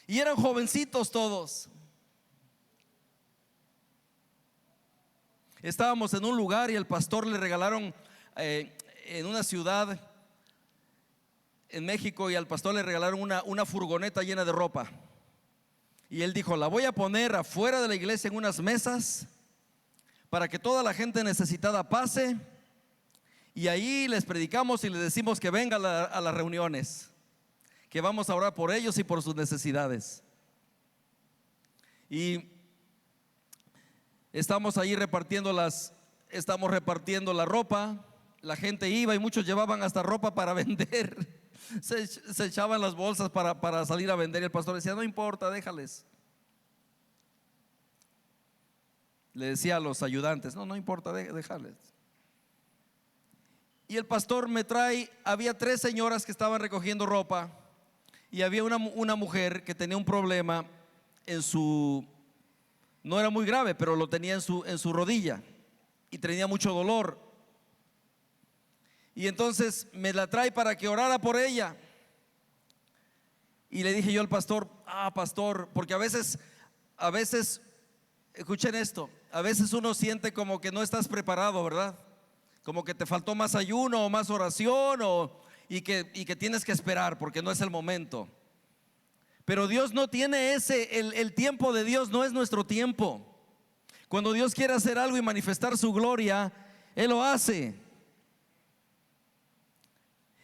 Y eran jovencitos todos. Estábamos en un lugar y el pastor le regalaron en una ciudad en México, y al pastor le regalaron una furgoneta llena de ropa. Y él dijo: la voy a poner afuera de la iglesia en unas mesas, para que toda la gente necesitada pase, y ahí les predicamos y les decimos que venga a las reuniones, que vamos a orar por ellos y por sus necesidades. Y estamos ahí repartiendo la ropa. La gente iba y muchos llevaban hasta ropa para vender. Se echaban las bolsas para salir a vender, y el pastor decía: no importa, déjales. Le decía a los ayudantes: no importa, déjales. Y el pastor me trae, había 3 señoras que estaban recogiendo ropa, y había una mujer que tenía un problema no era muy grave, pero lo tenía en su rodilla, y tenía mucho dolor. Y entonces me la trae para que orara por ella. Y le dije yo al pastor: pastor, porque a veces, escuchen esto, a veces uno siente como que no estás preparado, ¿verdad? Como que te faltó más ayuno o más oración, y que tienes que esperar porque no es el momento. Pero Dios no tiene el tiempo de Dios no es nuestro tiempo. Cuando Dios quiere hacer algo y manifestar su gloria, Él lo hace.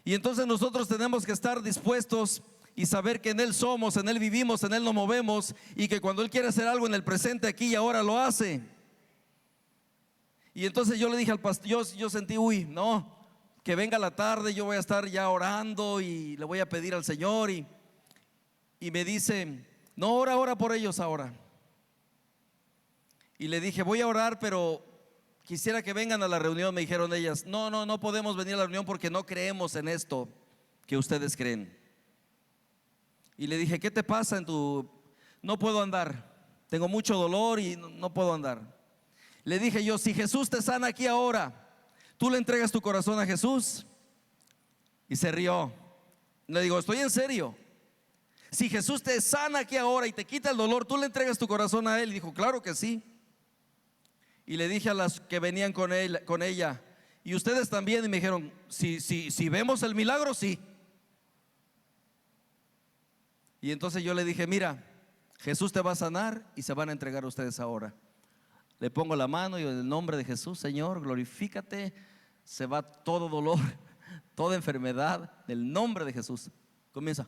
Y entonces nosotros tenemos que estar dispuestos y saber que en Él somos, en Él vivimos, en Él nos movemos, y que cuando Él quiere hacer algo en el presente, aquí y ahora, lo hace. Y entonces yo le dije al pastor, yo sentí: no, que venga la tarde, yo voy a estar ya orando y le voy a pedir al Señor. Y me dice: no, ora por ellos ahora. Y le dije: voy a orar, pero quisiera que vengan a la reunión. Me dijeron ellas: no podemos venir a la reunión porque no creemos en esto que ustedes creen. Y le dije: ¿qué te pasa no puedo andar? tengo mucho dolor y no puedo andar. Le dije yo, si Jesús te sana aquí ahora, ¿tú le entregas tu corazón a Jesús? Y se rió. Le digo, estoy en serio. Si Jesús te sana aquí ahora y te quita el dolor, ¿tú le entregas tu corazón a Él? Y dijo, claro que sí. Y le dije a las que venían con ella, y ustedes también, y me dijeron, si vemos el milagro, sí. Y entonces yo le dije, mira, Jesús te va a sanar y se van a entregar a ustedes ahora. Le pongo la mano y en el nombre de Jesús, Señor, glorifícate, se va todo dolor, toda enfermedad, en el nombre de Jesús. Comienza,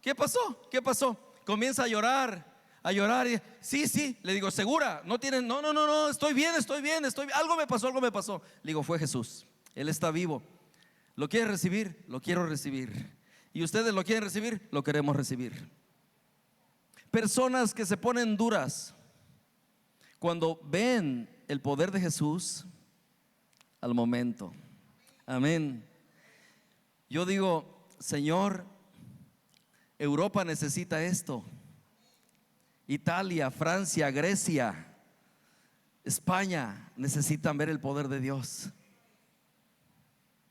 ¿qué pasó? ¿Qué pasó? Comienza a llorar y, sí, le digo, ¿segura? No tienen, no, estoy bien, algo me pasó. Le digo, fue Jesús, Él está vivo. ¿Lo quieres recibir? Lo quiero recibir. ¿Y ustedes lo quieren recibir? Lo queremos recibir. Personas que se ponen duras cuando ven el poder de Jesús al momento. Amén. Yo digo, Señor, Europa necesita esto. Italia, Francia, Grecia, España necesitan ver el poder de Dios.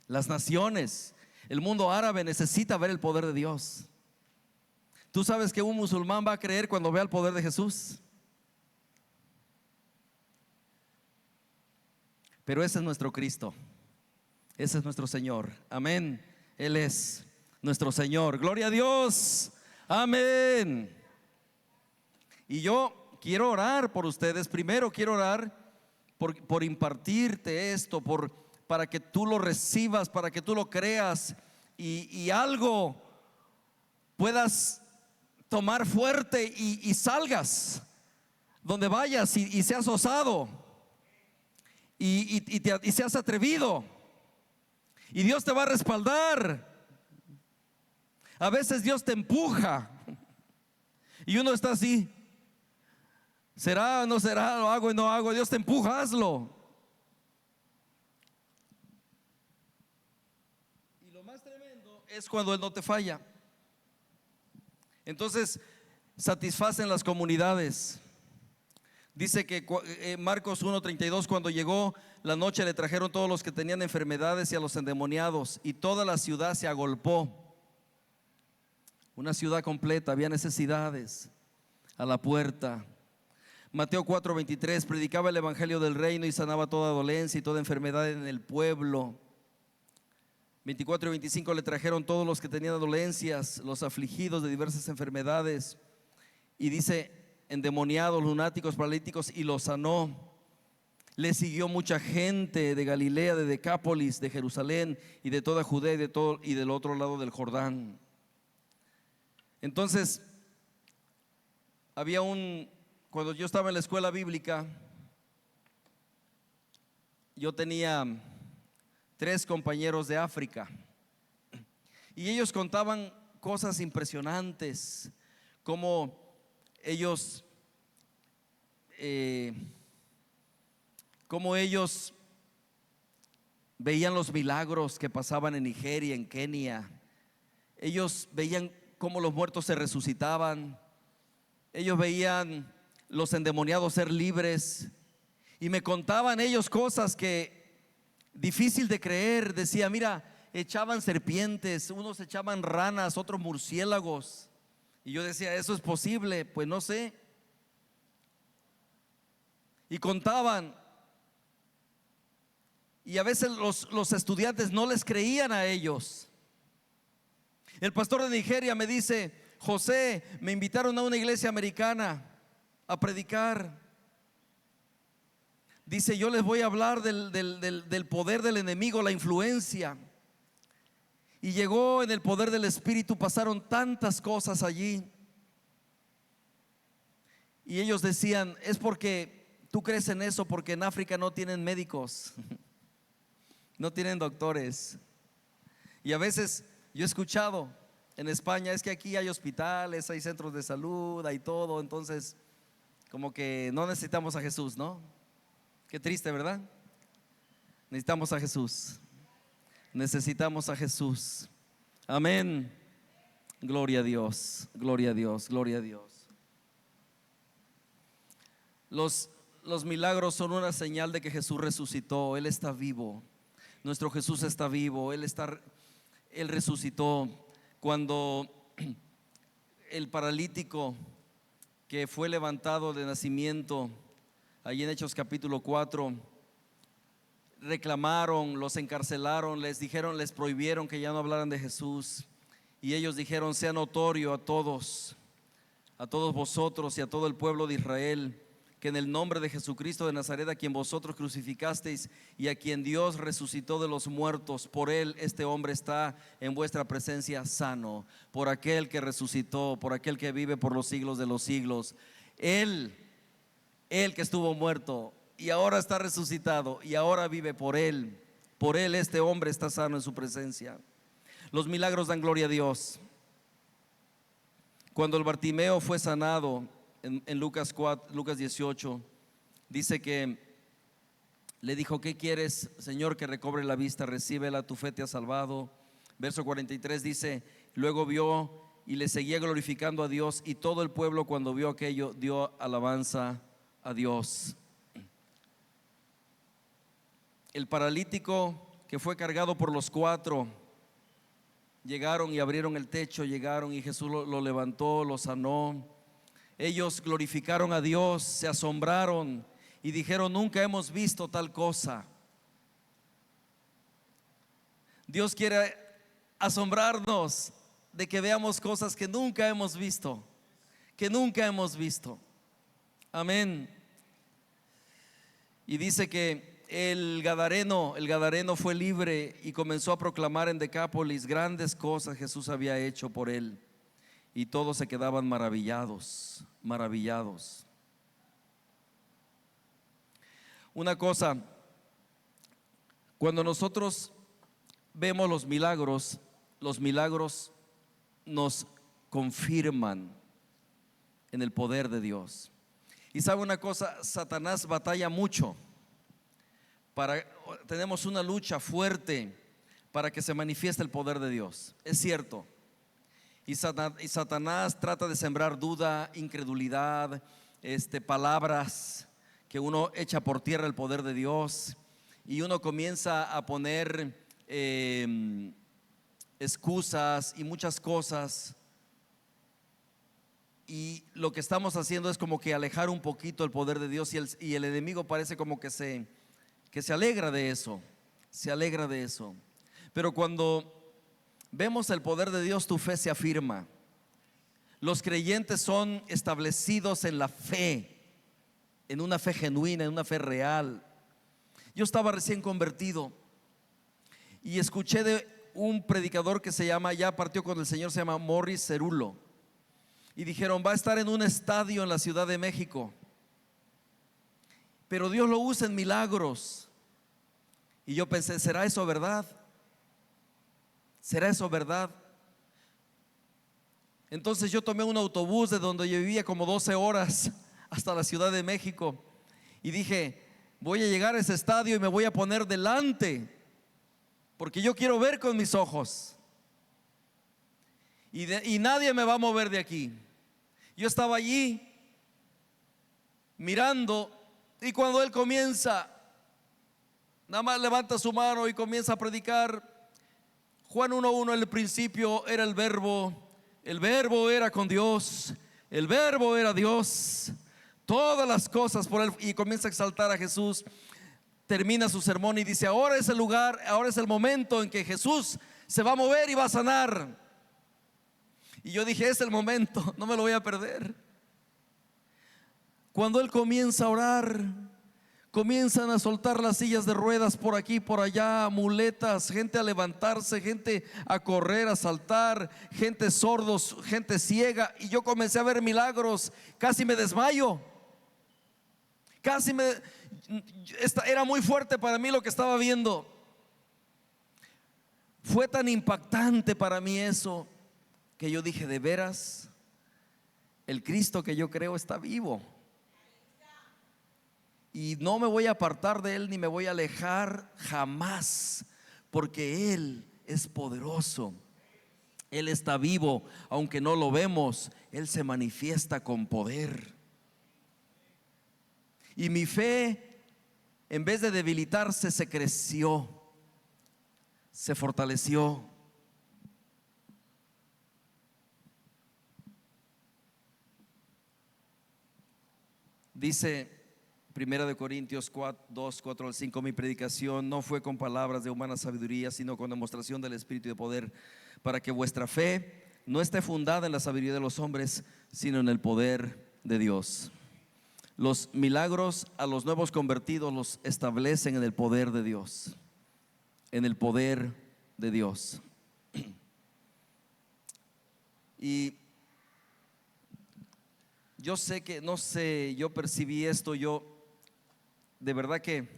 Las naciones, el mundo árabe necesita ver el poder de Dios. ¿Tú sabes que un musulmán va a creer cuando vea el poder de Jesús? Pero ese es nuestro Cristo, ese es nuestro Señor. Amén. Él es nuestro Señor. Gloria a Dios. Amén. Y yo quiero orar por ustedes. Primero quiero orar por impartirte esto, para que tú lo recibas, para que tú lo creas y algo puedas tomar fuerte y salgas donde vayas y seas osado y seas atrevido, y Dios te va a respaldar. A veces Dios te empuja y uno está así, ¿será o no será? Lo hago y no hago. Dios te empuja, hazlo. Y lo más tremendo es cuando Él no te falla. Entonces satisfacen las comunidades. Dice que Marcos 1:32, cuando llegó la noche le trajeron todos los que tenían enfermedades y a los endemoniados, y toda la ciudad se agolpó. Una ciudad completa, había necesidades a la puerta. Mateo 4:23, predicaba el evangelio del reino y sanaba toda dolencia y toda enfermedad en el pueblo. 24 y 25, le trajeron todos los que tenían dolencias, los afligidos de diversas enfermedades, y dice, endemoniados, lunáticos, paralíticos, y los sanó. Le siguió mucha gente de Galilea, de Decápolis, de Jerusalén y de toda Judea y del otro lado del Jordán. Entonces cuando yo estaba en la escuela bíblica, yo tenía 3 compañeros de África, y ellos contaban cosas impresionantes, como ellos veían los milagros que pasaban en Nigeria, en Kenia. Ellos veían cómo los muertos se resucitaban. Ellos veían los endemoniados ser libres, y me contaban ellos cosas que difícil de creer. Decía, mira, echaban serpientes, unos echaban ranas, otros murciélagos, y yo decía, ¿eso es posible? Pues no sé. Y contaban, y a veces los estudiantes no les creían a ellos. El pastor de Nigeria me dice, José, me invitaron a una iglesia americana a predicar. Dice, yo les voy a hablar del poder del enemigo, la influencia. Y llegó en el poder del Espíritu, pasaron tantas cosas allí. Y ellos decían, es porque tú crees en eso, porque en África no tienen médicos, no tienen doctores. Y a veces yo he escuchado en España, es que aquí hay hospitales, hay centros de salud, hay todo, entonces como que no necesitamos a Jesús, ¿no? Qué triste, ¿verdad? Necesitamos a Jesús. Necesitamos a Jesús. Amén. Gloria a Dios, gloria a Dios, gloria a Dios. Los milagros son una señal de que Jesús resucitó. Él está vivo. Nuestro Jesús está vivo. Él resucitó. Cuando el paralítico que fue levantado de nacimiento, allí en Hechos capítulo 4, reclamaron, los encarcelaron, les prohibieron que ya no hablaran de Jesús. Y ellos dijeron: sea notorio a todos vosotros y a todo el pueblo de Israel, que en el nombre de Jesucristo de Nazaret, a quien vosotros crucificasteis y a quien Dios resucitó de los muertos, por él este hombre está en vuestra presencia sano. Por aquel que resucitó, por aquel que vive por los siglos de los siglos. Él que estuvo muerto y ahora está resucitado y ahora vive, por él este hombre está sano en su presencia. Los milagros dan gloria a Dios. Cuando el Bartimeo fue sanado en Lucas 18, dice que le dijo: ¿qué quieres, Señor? Que recobre la vista. Recíbela, tu fe te ha salvado. Verso 43 dice: luego vio y le seguía glorificando a Dios, y todo el pueblo, cuando vio aquello, dio alabanza a Dios. El paralítico que fue cargado por los 4 llegaron y abrieron el techo, llegaron y Jesús lo levantó, lo sanó. Ellos glorificaron a Dios, se asombraron y dijeron: nunca hemos visto tal cosa. Dios quiere asombrarnos de que veamos cosas que nunca hemos visto, Amén. Y dice que el Gadareno fue libre y comenzó a proclamar en Decápolis grandes cosas Jesús había hecho por él, y todos se quedaban maravillados. Una cosa, cuando nosotros vemos los milagros nos confirman en el poder de Dios. Y sabe una cosa, Satanás batalla mucho. Tenemos una lucha fuerte para que se manifieste el poder de Dios, es cierto. Y Satanás trata de sembrar duda, incredulidad, palabras que uno echa por tierra el poder de Dios, y uno comienza a poner excusas y muchas cosas, y lo que estamos haciendo es como que alejar un poquito el poder de Dios, y el enemigo parece como que se alegra de eso, pero cuando vemos el poder de Dios, tu fe se afirma. Los creyentes son establecidos en la fe, en una fe genuina, en una fe real. Yo estaba recién convertido y escuché de un predicador que ya partió con el Señor, se llama Morris Cerullo, y dijeron: va a estar en un estadio en la Ciudad de México, pero Dios lo usa en milagros. Y yo pensé: ¿será eso verdad? Entonces yo tomé un autobús de donde yo vivía como 12 horas hasta la Ciudad de México, y dije: voy a llegar a ese estadio y me voy a poner delante, porque yo quiero ver con mis ojos, y nadie me va a mover de aquí. Yo estaba allí mirando, y cuando él comienza, nada más levanta su mano y comienza a predicar. Juan 1:1: en el principio era el verbo era con Dios, el verbo era Dios, todas las cosas por él, y comienza a exaltar a Jesús. Termina su sermón y dice: ahora es el momento en que Jesús se va a mover y va a sanar. Y yo dije: es el momento, no me lo voy a perder. Cuando él comienza a orar, comienzan a soltar las sillas de ruedas por aquí, por allá, muletas, gente a levantarse, gente a correr, a saltar, gente sordos, gente ciega, y yo comencé a ver milagros. Casi me desmayo. Era muy fuerte para mí lo que estaba viendo. Fue tan impactante para mí eso, que yo dije: de veras, el Cristo que yo creo está vivo, y no me voy a apartar de él, ni me voy a alejar jamás, porque él es poderoso, él está vivo. Aunque no lo vemos, él se manifiesta con poder. Y mi fe, en vez de debilitarse, se creció, se fortaleció. Dice Primera de Corintios 2, 4 al 5: mi predicación no fue con palabras de humana sabiduría, sino con demostración del Espíritu y de poder, para que vuestra fe no esté fundada en la sabiduría de los hombres, sino en el poder de Dios. Los milagros a los nuevos convertidos los establecen en el poder de Dios, en el poder de Dios. Y yo sé que, no sé, yo percibí esto, de verdad que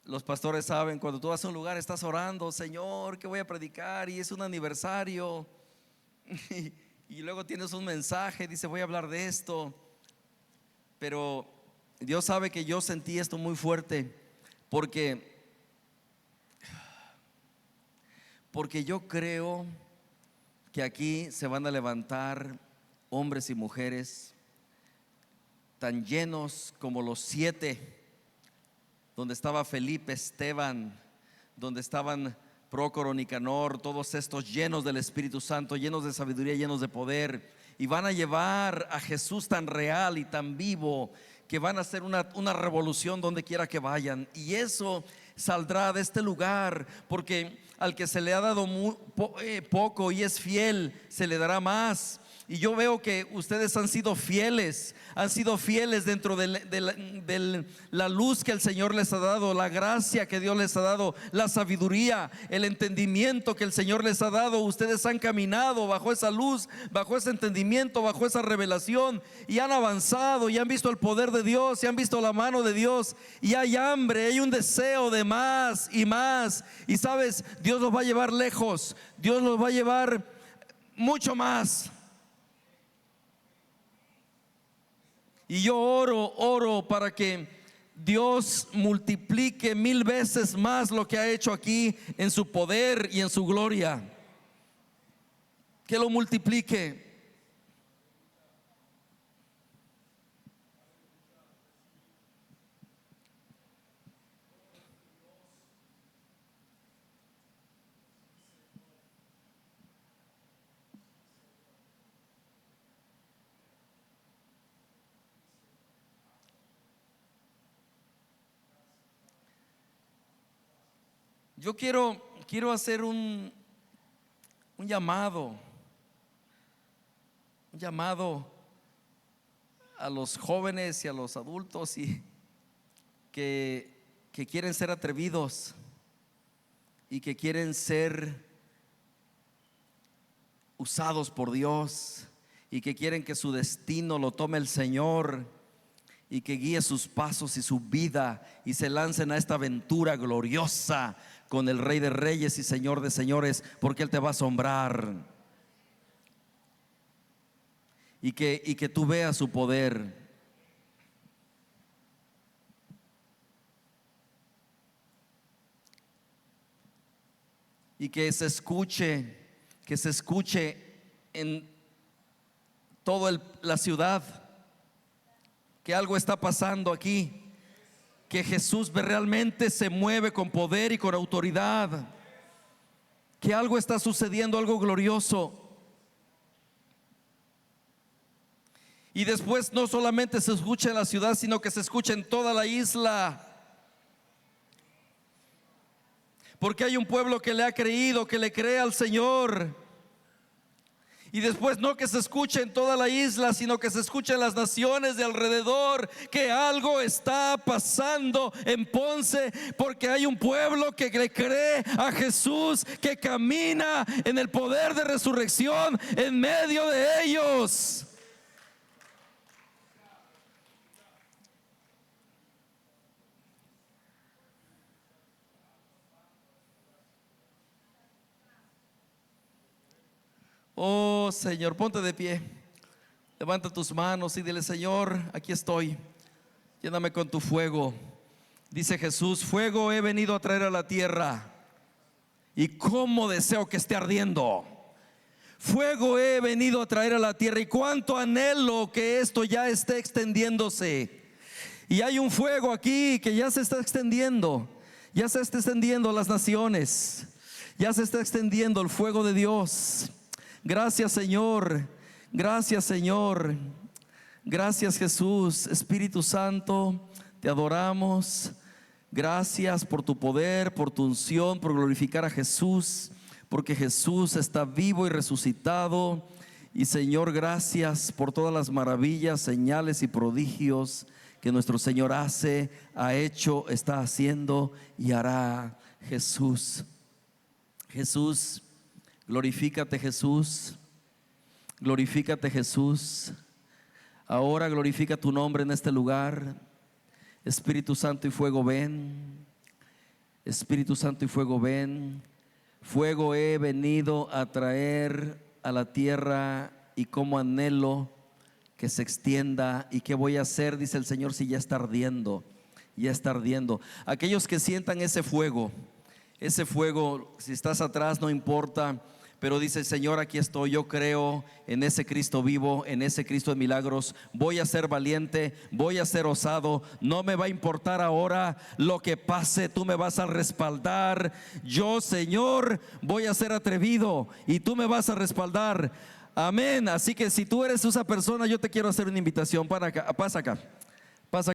los pastores saben, cuando tú vas a un lugar estás orando, Señor, ¿qué voy a predicar? Y es un aniversario, y luego tienes un mensaje, dice, voy a hablar de esto. Pero Dios sabe que yo sentí esto muy fuerte, porque yo creo que aquí se van a levantar hombres y mujeres tan llenos como los 7, donde estaba Felipe, Esteban, donde estaban Prócoro, Nicanor, todos estos llenos del Espíritu Santo, llenos de sabiduría, llenos de poder, y van a llevar a Jesús tan real y tan vivo que van a hacer una revolución donde quiera que vayan. Y eso saldrá de este lugar, porque al que se le ha dado poco y es fiel, se le dará más. Y yo veo que ustedes han sido fieles dentro de la luz que el Señor les ha dado, la gracia que Dios les ha dado, la sabiduría, el entendimiento que el Señor les ha dado. Ustedes han caminado bajo esa luz, bajo ese entendimiento, bajo esa revelación, y han avanzado y han visto el poder de Dios y han visto la mano de Dios, y hay hambre, hay un deseo de más y más. Y sabes, Dios los va a llevar lejos, Dios los va a llevar mucho más. Y yo oro para que Dios multiplique 1000 veces más lo que ha hecho aquí en su poder y en su gloria. Que lo multiplique. Yo quiero hacer un llamado a los jóvenes y a los adultos y que quieren ser atrevidos y que quieren ser usados por Dios y que quieren que su destino lo tome el Señor y que guíe sus pasos y su vida y se lancen a esta aventura gloriosa con el Rey de Reyes y Señor de Señores, porque Él te va a asombrar. Y que tú veas su poder. Y que se escuche en toda la ciudad que algo está pasando aquí, que Jesús realmente se mueve con poder y con autoridad, que algo está sucediendo, algo glorioso. Y después no solamente se escucha en la ciudad, sino que se escucha en toda la isla, porque hay un pueblo que le ha creído, que le cree al Señor. Y después no que se escuche en toda la isla, sino que se escuche en las naciones de alrededor, que algo está pasando en Ponce, porque hay un pueblo que le cree a Jesús, que camina en el poder de resurrección en medio de ellos. Oh Señor, ponte de pie, levanta tus manos y dile: Señor, aquí estoy, lléname con tu fuego. Dice Jesús: fuego he venido a traer a la tierra, y cómo deseo que esté ardiendo. Fuego he venido a traer a la tierra, y cuánto anhelo que esto ya esté extendiéndose. Y hay un fuego aquí que ya se está extendiendo. Ya se está extendiendo a las naciones. Ya se está extendiendo el fuego de Dios. Gracias, Señor. Gracias, Señor. Gracias, Jesús. Espíritu Santo, te adoramos. Gracias por tu poder, por tu unción, por glorificar a Jesús, porque Jesús está vivo y resucitado. Y Señor, gracias por todas las maravillas, señales y prodigios que nuestro Señor hace, ha hecho, está haciendo y hará. Jesús, Jesús, glorifícate, Jesús. Glorifícate, Jesús. Ahora glorifica tu nombre en este lugar. Espíritu Santo y fuego, ven. Espíritu Santo y fuego, ven. Fuego he venido a traer a la tierra, y como anhelo que se extienda. ¿Y qué voy a hacer? Dice el Señor, si ya está ardiendo. Ya está ardiendo. Aquellos que sientan ese fuego, si estás atrás no importa, pero dice: Señor, aquí estoy, yo creo en ese Cristo vivo, en ese Cristo de milagros. Voy a ser valiente, voy a ser osado. No me va a importar ahora lo que pase, tú me vas a respaldar. Yo, Señor, voy a ser atrevido y tú me vas a respaldar. Amén. Así que si tú eres esa persona, yo te quiero hacer una invitación. Para acá, pasa acá.